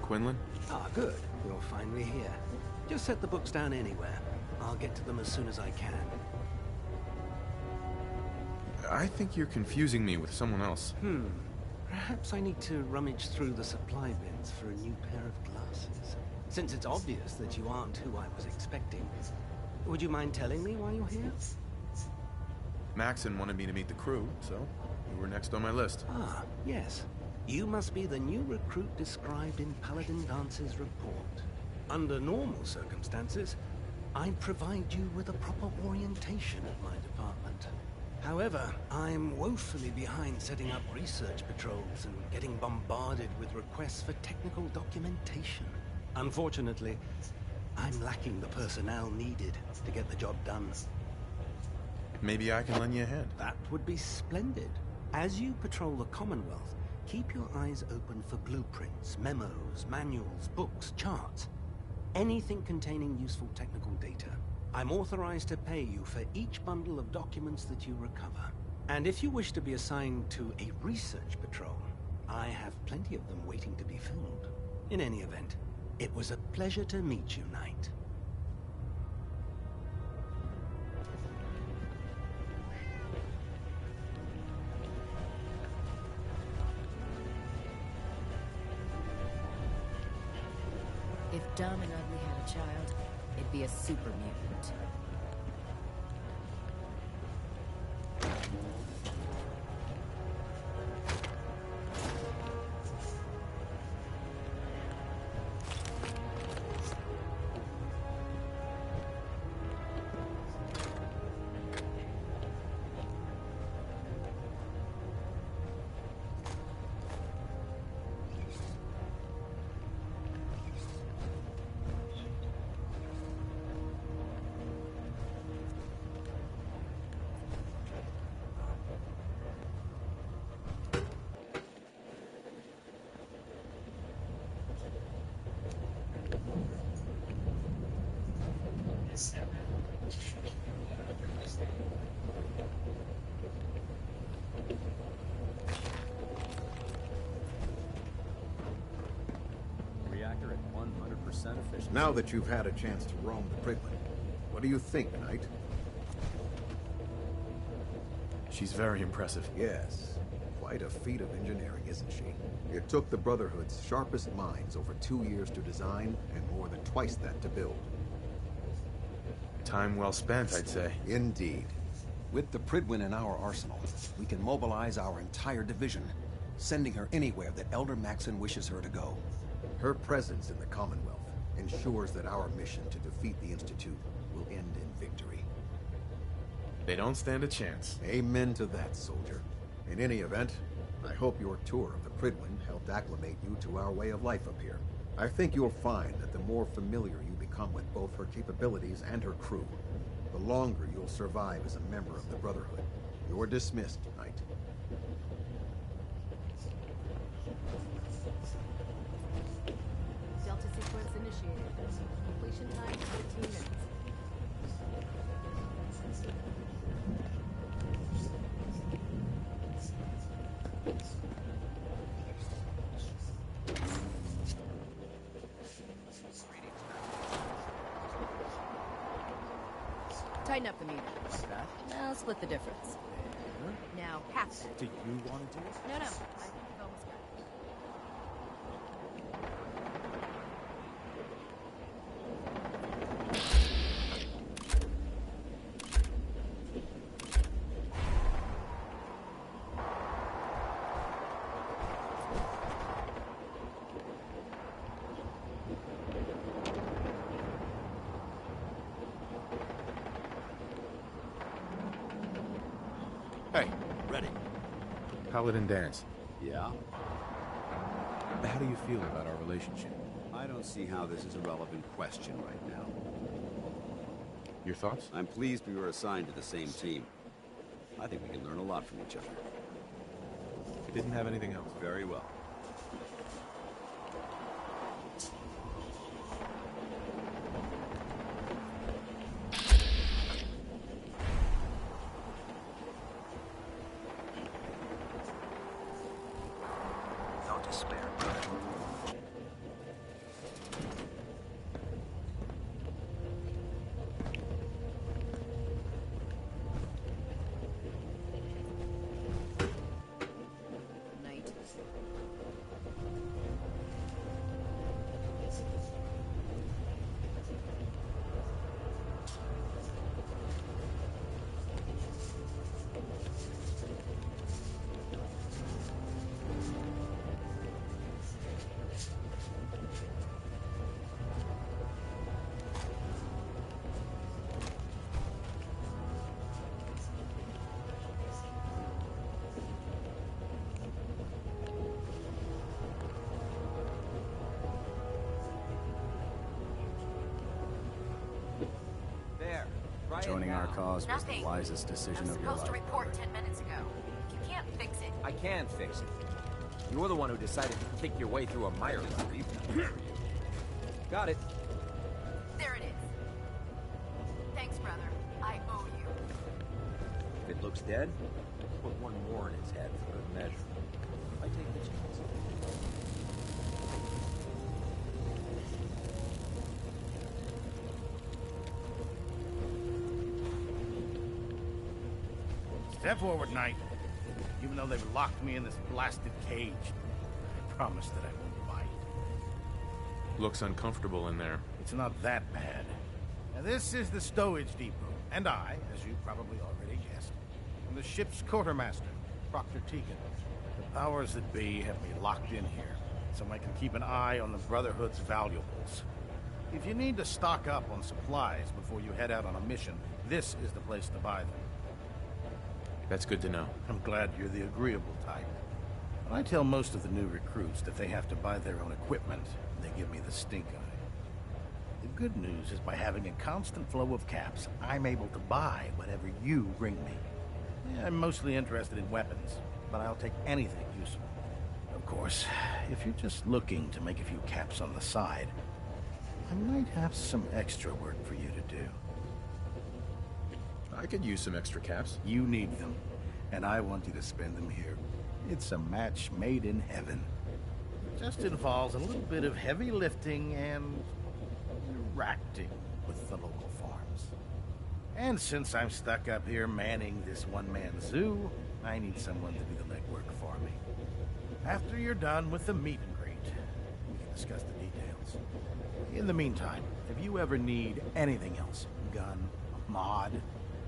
Quinlan? Ah, good. You're finally here. Just set the books down anywhere. I'll get to them as soon as I can. I think you're confusing me with someone else. Perhaps I need to rummage through the supply bins for a new pair of glasses. Since it's obvious that you aren't who I was expecting, would you mind telling me why you're here? Maxon wanted me to meet the crew, so you were next on my list. Ah, yes. You must be the new recruit described in Paladin Dance's report. Under normal circumstances, I'd provide you with a proper orientation at my department. However, I'm woefully behind setting up research patrols and getting bombarded with requests for technical documentation. Unfortunately, I'm lacking the personnel needed to get the job done. Maybe I can lend you a hand. That would be splendid. As you patrol the Commonwealth, keep your eyes open for blueprints, memos, manuals, books, charts. Anything containing useful technical data. I'm authorized to pay you for each bundle of documents that you recover. And if you wish to be assigned to a research patrol, I have plenty of them waiting to be filled. In any event, it was a pleasure to meet you, Knight. If Dumb and Ugly had a child, it'd be a super mutant. Reactor at 100% efficiency. Now that you've had a chance to roam the Prigland, what do you think, Knight? She's very impressive. Yes. Quite a feat of engineering, isn't she? It took the Brotherhood's sharpest minds over 2 years to design, and more than twice that to build. Time well spent, I'd say. Indeed. With the Prydwen in our arsenal, we can mobilize our entire division, sending her anywhere that Elder Maxon wishes her to go. Her presence in the Commonwealth ensures that our mission to defeat the Institute will end in victory. They don't stand a chance. Amen to that, soldier. In any event, I hope your tour of the Prydwen helped acclimate you to our way of life up here. I think you'll find that the more familiar you become with both her capabilities and her crew, the longer you'll survive as a member of the Brotherhood. You're dismissed, Knight. Delta sequence initiated. Completion time 15 minutes. Tighten up the meter. Like that? Now split the difference. Now half that. Do you want to do it? No, I think we've almost got it. Hey. Ready. Paladin Dance. Yeah? How do you feel about our relationship? I don't see how this is a relevant question right now. Your thoughts? I'm pleased we were assigned to the same team. I think we can learn a lot from each other. I didn't have anything else. Very well. No despair, brother. Night. Joining our cause was the wisest decision of your life. Supposed to report 10 minutes ago. You can't fix it. I can fix it. You're the one who decided to kick your way through a mire lottery. Got it. There it is. Thanks, brother. I owe you. If it looks dead, put one more in its head for good measure. I take the chance. Step forward, Knight. Even though they've locked me in this blasted cage, I promise that I won't bite. Looks uncomfortable in there. It's not that bad. Now, this is the stowage depot, and I, as you probably already guessed, am the ship's quartermaster, Proctor Tegan. The powers that be have me locked in here, so I can keep an eye on the Brotherhood's valuables. If you need to stock up on supplies before you head out on a mission, this is the place to buy them. That's good to know. I'm glad you're the agreeable type. When I tell most of the new recruits that they have to buy their own equipment, they give me the stink eye. The good news is by having a constant flow of caps, I'm able to buy whatever you bring me. Yeah, I'm mostly interested in weapons, but I'll take anything useful. Of course, if you're just looking to make a few caps on the side, I might have some extra work for you to do. I could use some extra caps. You need them, and I want you to spend them here. It's a match made in heaven. It just involves a little bit of heavy lifting and interacting with the local farms. And since I'm stuck up here manning this one-man zoo, I need someone to do the legwork for me. After you're done with the meet and greet, we can discuss the details. In the meantime, if you ever need anything else, gun, a mod,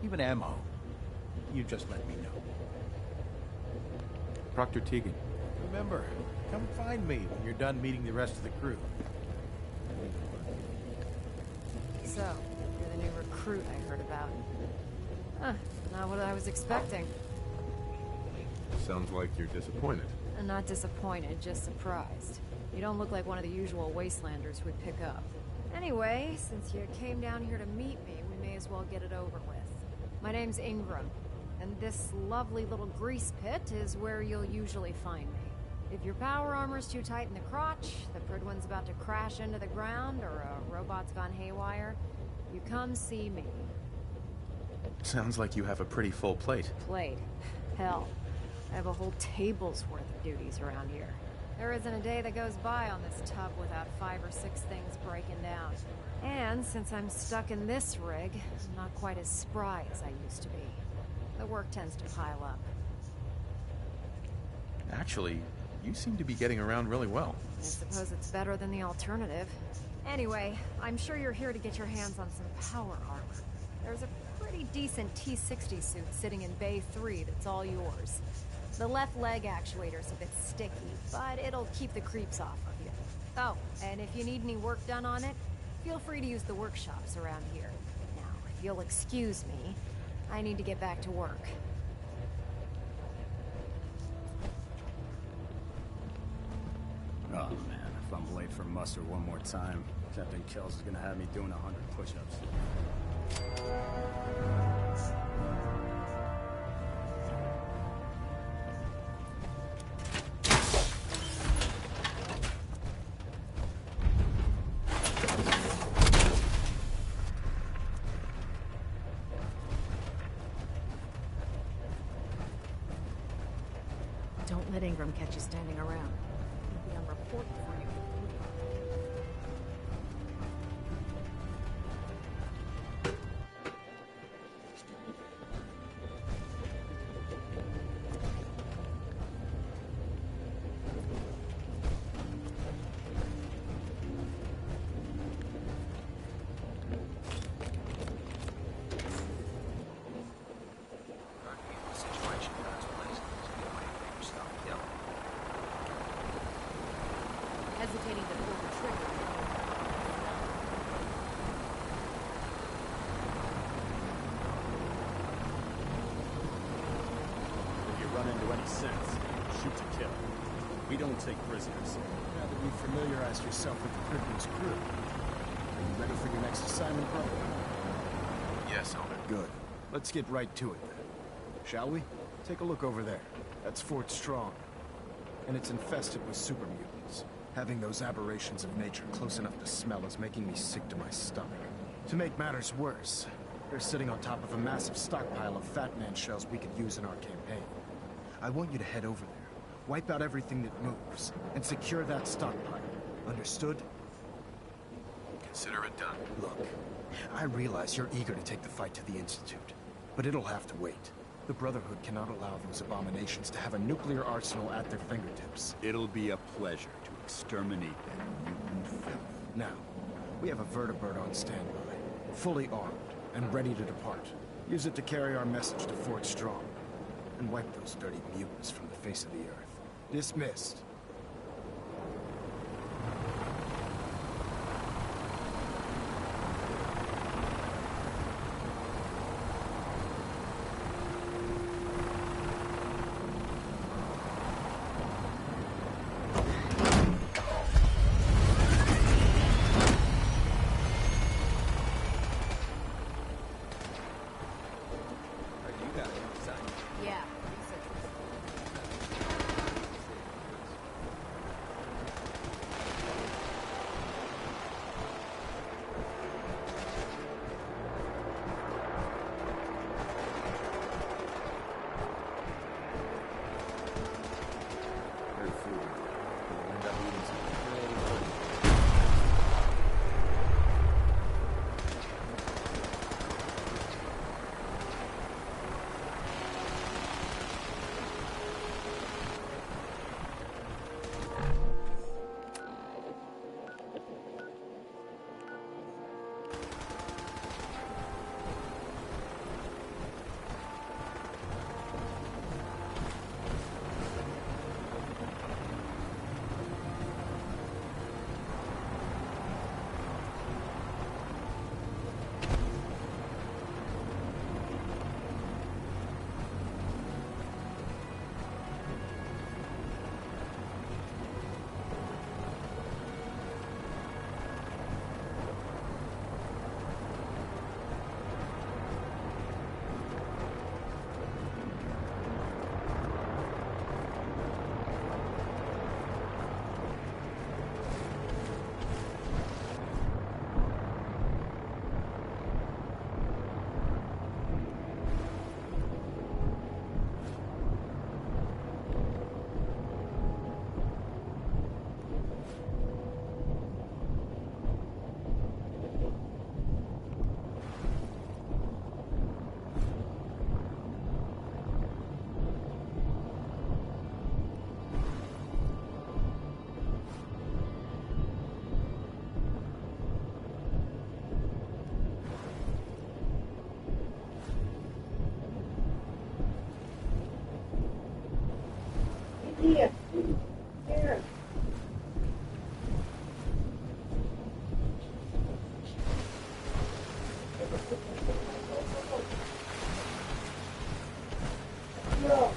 even ammo, you just let me know. Proctor Tegan. Remember, come find me when you're done meeting the rest of the crew. So, you're the new recruit I heard about. Huh, not what I was expecting. Sounds like you're disappointed. I'm not disappointed, just surprised. You don't look like one of the usual wastelanders we'd pick up. Anyway, since you came down here to meet me, we may as well get it over with. My name's Ingram, and this lovely little grease pit is where you'll usually find me. If your power armor's too tight in the crotch, the Pridwin's about to crash into the ground, or a robot's gone haywire, you come see me. Sounds like you have a pretty full plate. Plate? Hell, I have a whole table's worth of duties around here. There isn't a day that goes by on this tub without 5 or 6 things breaking down. And since I'm stuck in this rig, I'm not quite as spry as I used to be. The work tends to pile up. Actually, you seem to be getting around really well. I suppose it's better than the alternative. Anyway, I'm sure you're here to get your hands on some power armor. There's a pretty decent T-60 suit sitting in Bay 3 that's all yours. The left leg actuator's a bit sticky, but it'll keep the creeps off of you. Oh, and if you need any work done on it, feel free to use the workshops around here. Now, if you'll excuse me, I need to get back to work. Oh man, if I'm late for muster one more time, Captain Kells is gonna have me doing 100 push-ups. Don't let Ingram catch you standing around. He'll be on report before you. Hesitating to pull the trigger. If you run into any sense, shoot to kill. We don't take prisoners. Now that you've familiarized yourself with the Pridwin's crew, are you ready for your next assignment, brother? Yes, Elder. Good. Let's get right to it then. Shall we? Take a look over there. That's Fort Strong. And it's infested with super mutants. Having those aberrations of nature close enough to smell is making me sick to my stomach. To make matters worse, they're sitting on top of a massive stockpile of Fat Man shells we could use in our campaign. I want you to head over there, wipe out everything that moves, and secure that stockpile. Understood? Consider it done. Look, I realize you're eager to take the fight to the Institute, but it'll have to wait. The Brotherhood cannot allow those abominations to have a nuclear arsenal at their fingertips. It'll be a pleasure to exterminate that mutant filth. Now, we have a vertibird on standby, fully armed and ready to depart. Use it to carry our message to Fort Strong, and wipe those dirty mutants from the face of the earth. Dismissed. Yeah. Here. Here. No.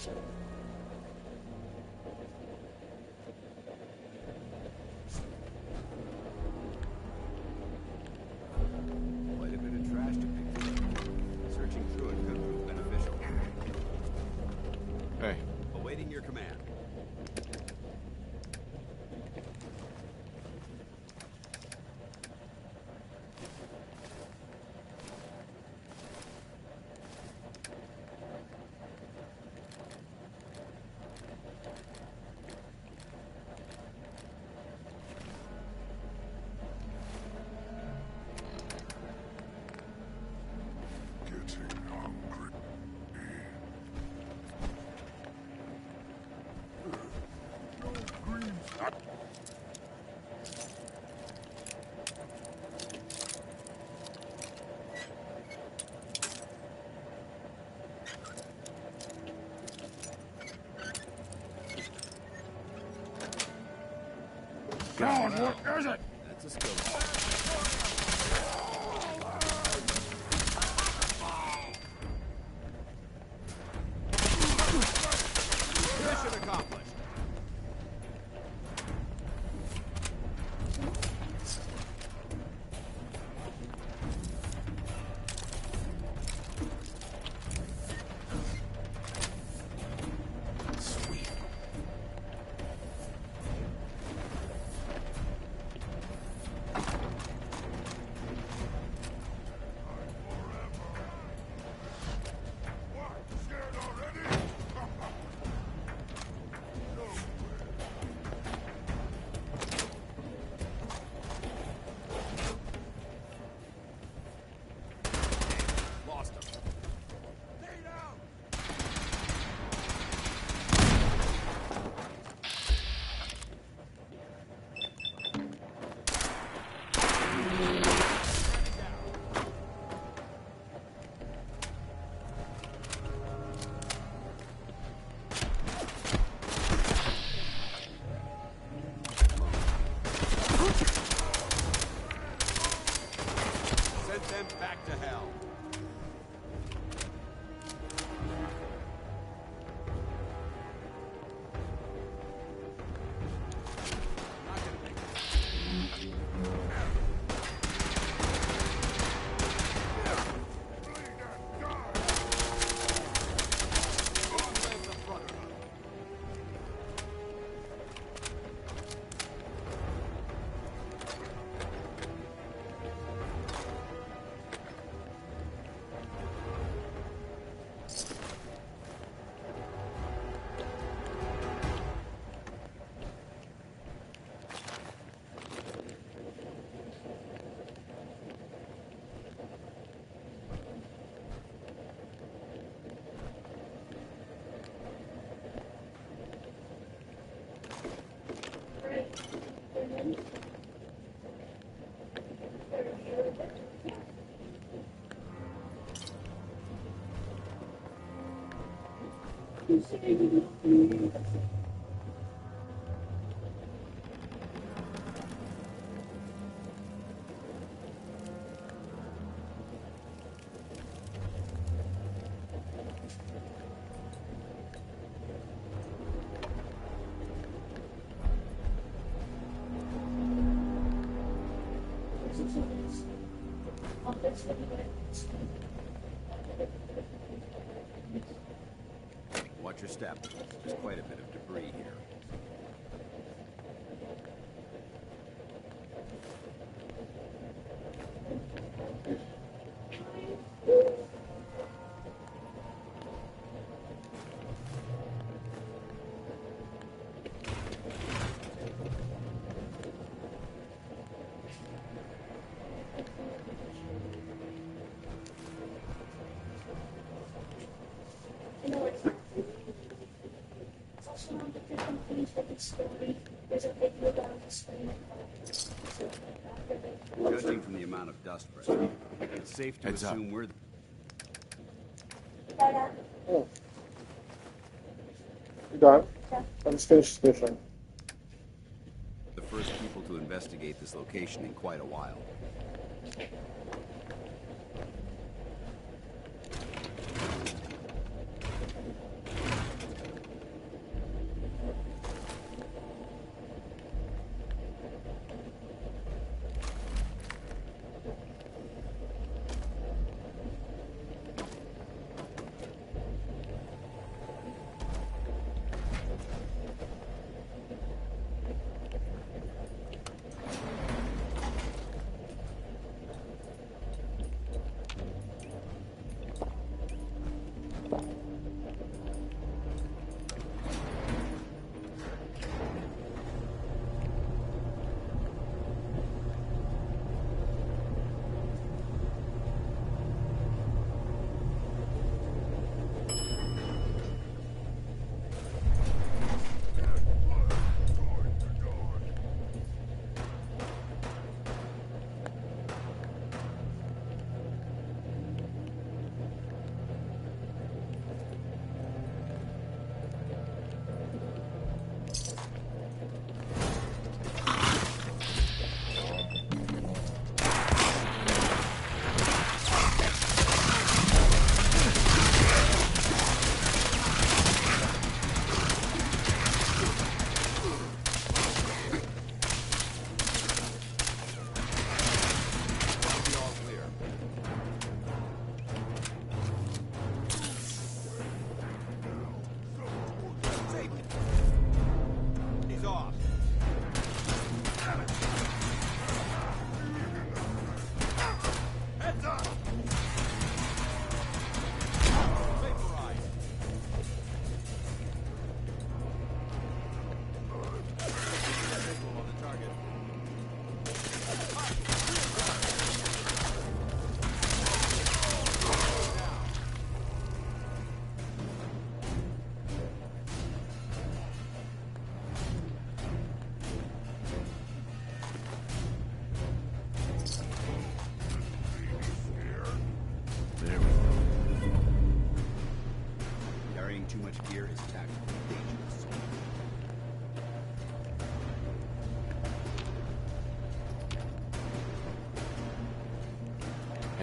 Quite a bit of trash to pick through. Searching through it could prove beneficial. Hey. Awaiting your command. God, what is it? That's a skill. Mission accomplished. Lost him. Send them back to hell. Watch your step. There's quite a bit of debris here. Judging from the amount of dust pressure, it's safe to Heads up. assume we're... Oh. You done? I just finished this mission. the first people to investigate this location in quite a while.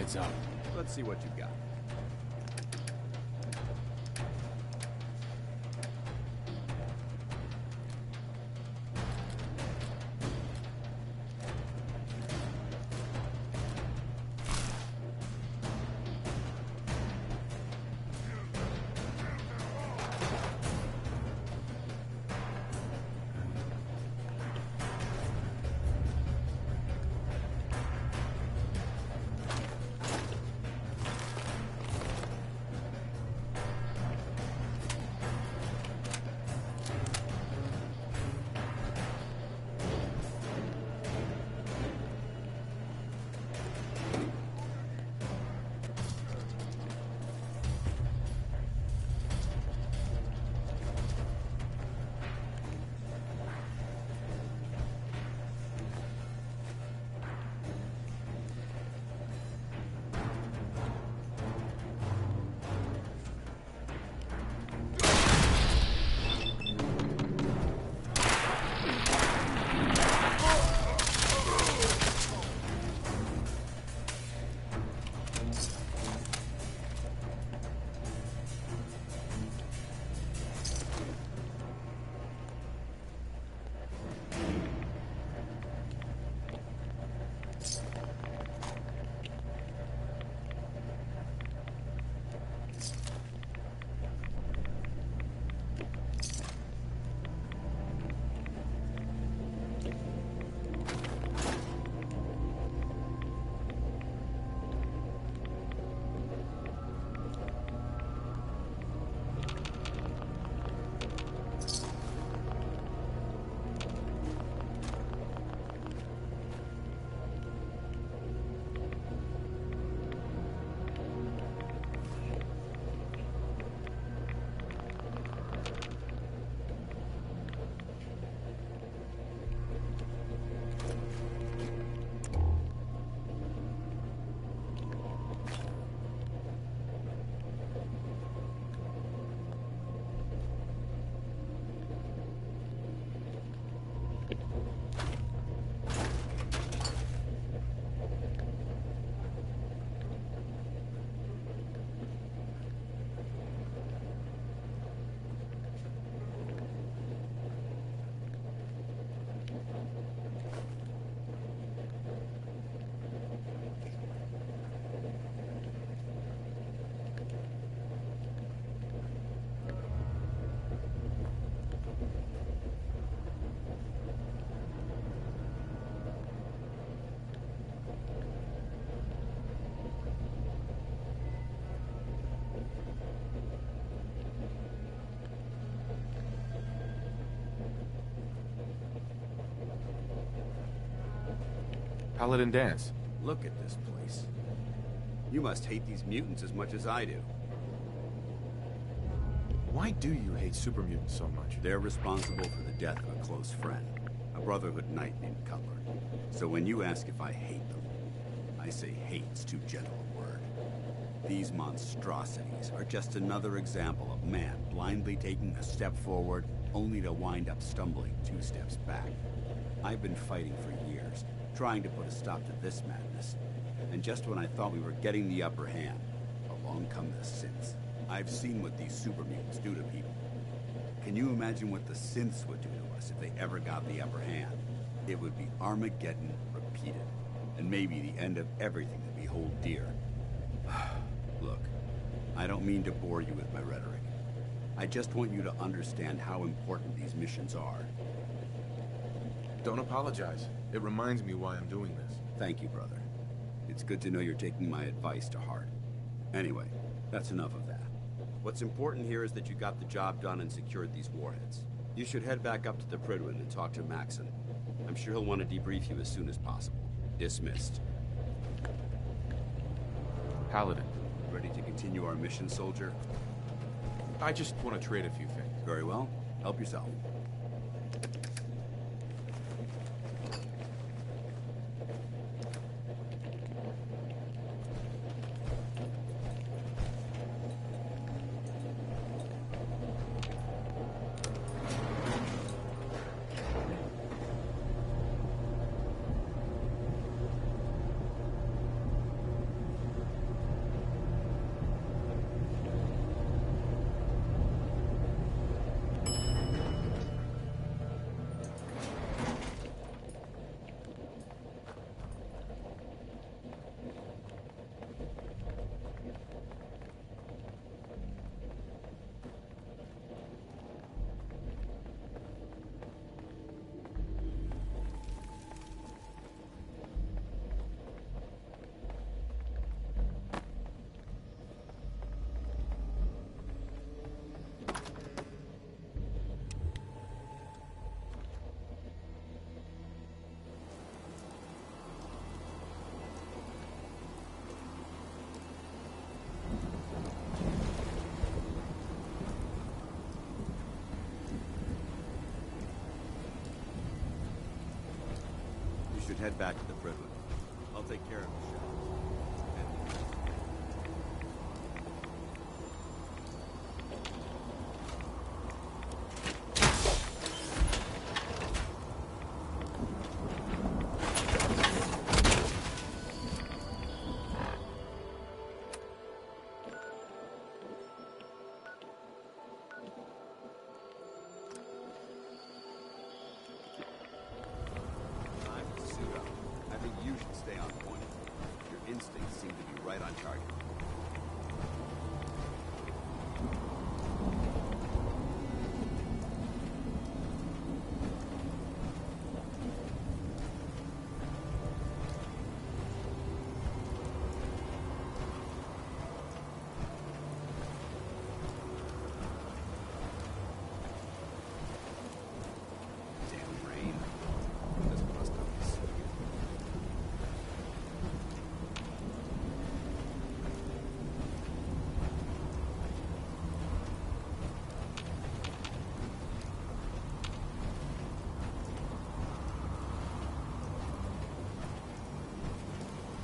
Heads up. Let's see what you've got. Paladin Dance. Look at this place. You must hate these mutants as much as I do. Why do you hate super mutants so much? They're responsible for the death of a close friend, a Brotherhood knight named Cutler. So when you ask if I hate them, I say hate's too gentle a word. These monstrosities are just another example of man blindly taking a step forward, only to wind up stumbling 2 steps back. I've been fighting for years, trying to put a stop to this madness. And just when I thought we were getting the upper hand, along come the synths. I've seen what these super mutants do to people. Can you imagine what the synths would do to us if they ever got the upper hand? It would be Armageddon repeated, and maybe the end of everything that we hold dear. Look, I don't mean to bore you with my rhetoric. I just want you to understand how important these missions are. Don't apologize. It reminds me why I'm doing this. Thank you, brother. It's good to know you're taking my advice to heart. Anyway, that's enough of that. What's important here is that you got the job done and secured these warheads. You should head back up to the Prydwen and talk to Maxon. I'm sure he'll want to debrief you as soon as possible. Dismissed. Paladin. Ready to continue our mission, soldier? I just want to trade a few things. Very well. Help yourself. should head back to the Brooklyn. I'll take care of the ship.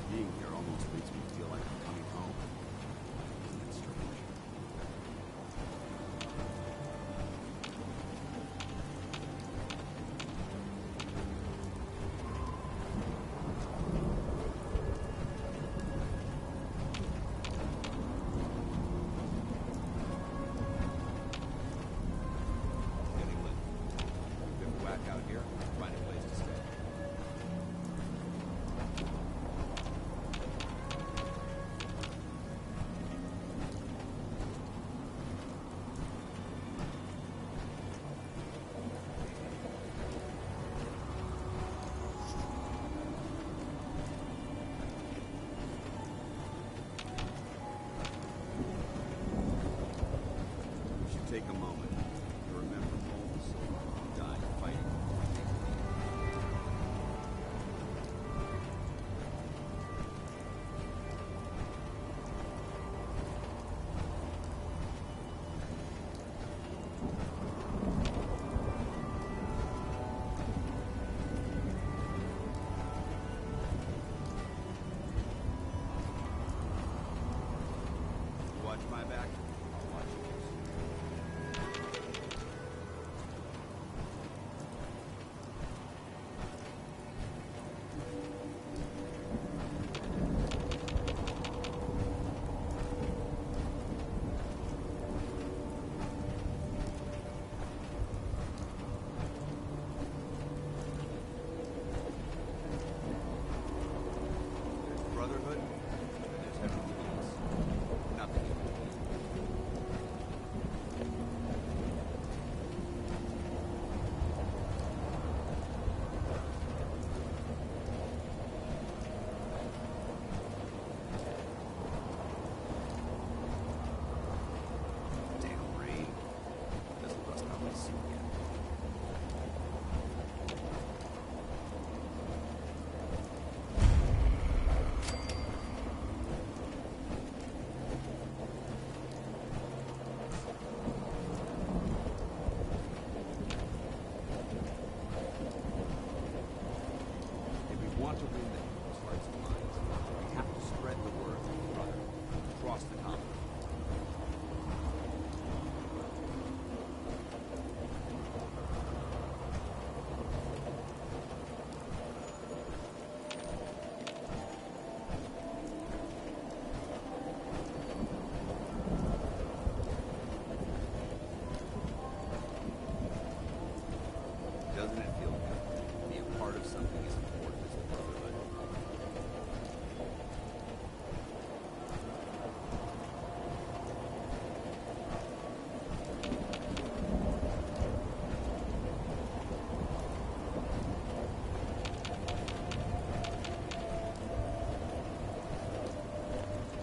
Being here almost makes me feel like I'm coming home. Isn't that strange? Getting lit. Bivouac out here, find a place to stay. We should take a moment to remember all the soldiers who died fighting for our nation. You watch my back, I'll watch yours. There's brotherhood, and there's everything else. Nothing in between. Damn rain. Doesn't rust out my suit yet. If we want to win the people's hearts and minds, we have to spread the word of brotherhood across the continent. Doesn't it feel good to be a part of something as important as brotherhood?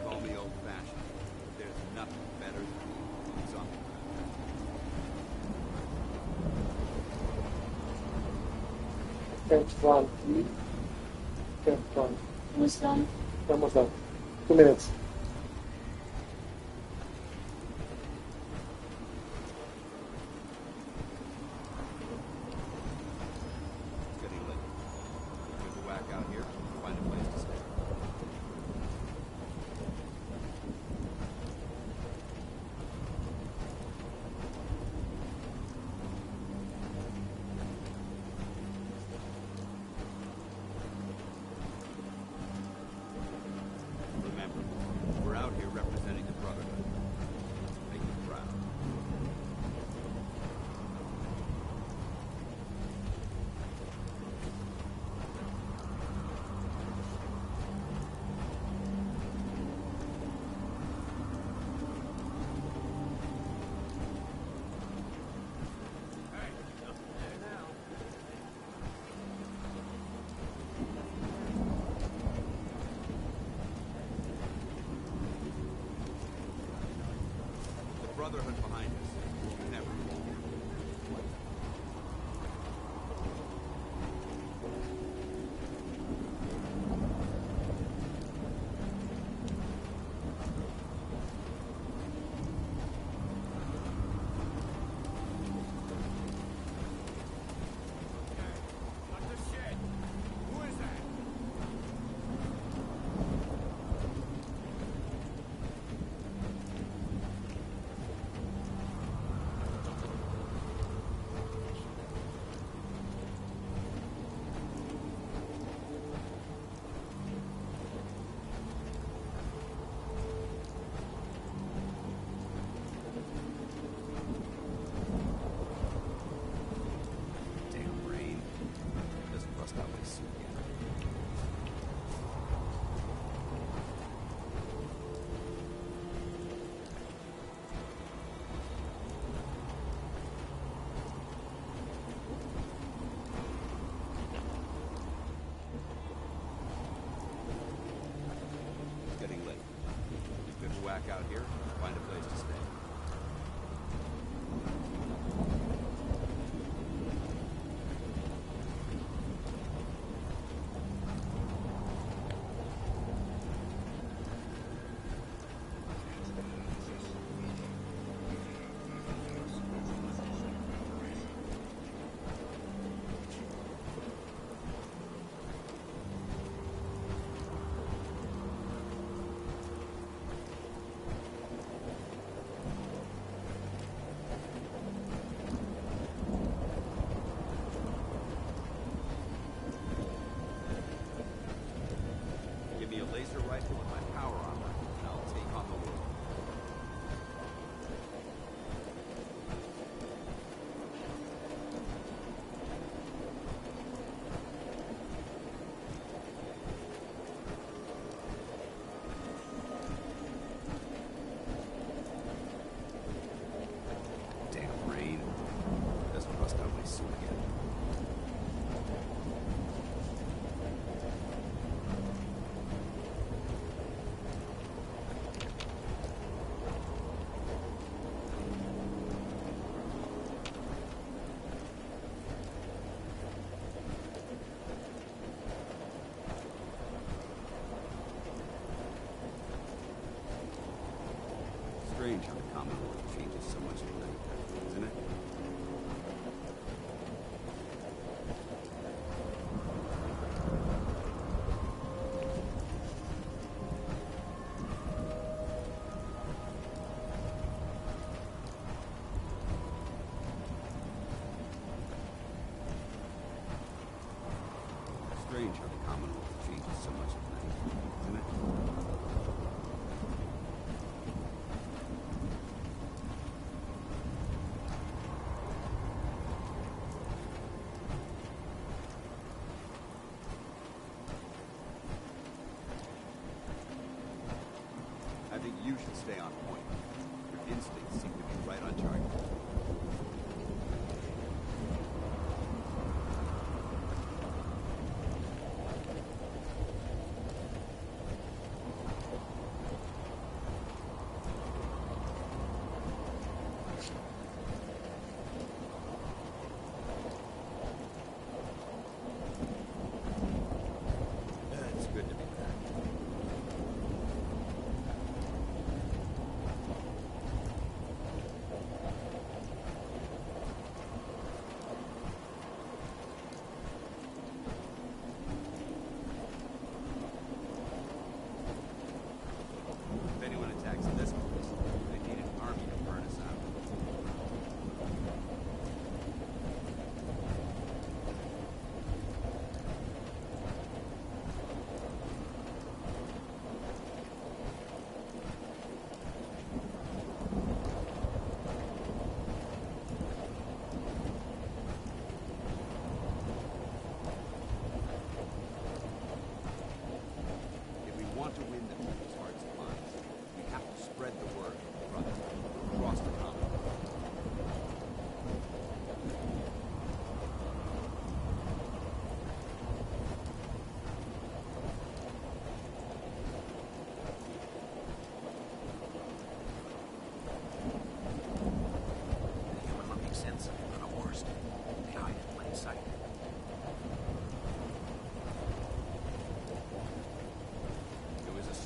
Call me old-fashioned, but there's nothing better than being boots on the ground. Camp's done. Camp's done. Who's done? Almost done. 2 minutes. Getting lit. Bivouac Brotherhood behind us. We'll never fall. Whack out here, find a place to stay. Laser rifle with my power armor, and I'll take on the world. Damn rain. Doesn't rust out my suit again. Strange how the Commonwealth changes so much at night, isn't it? Strange how the Commonwealth changes so much at night, isn't it? I think you should stay on point. Your instincts seem to be right on target. It's good to be back.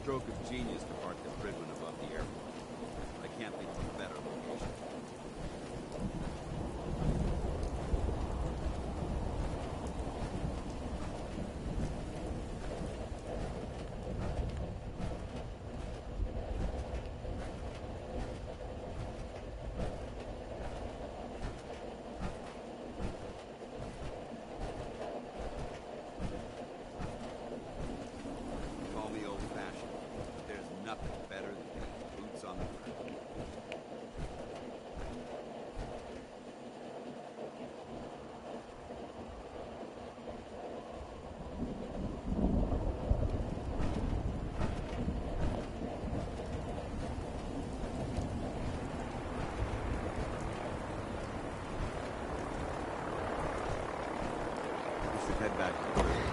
stroke of genius to park the Pridwin above the airport. I can't think of a better location. Call me old-fashioned, but there's nothing better than getting boots on the ground. We should head back to the prison.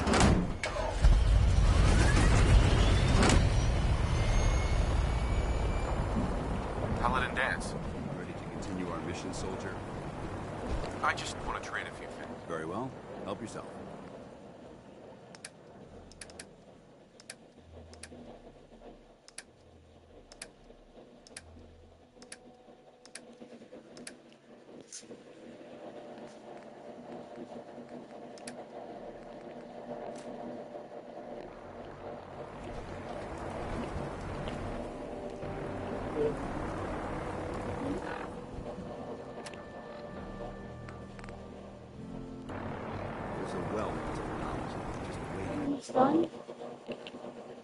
Paladin Dance. Ready to continue our mission, soldier? I just want to trade a few things. Very well. Help yourself. There's a well of technology just waiting. It's done.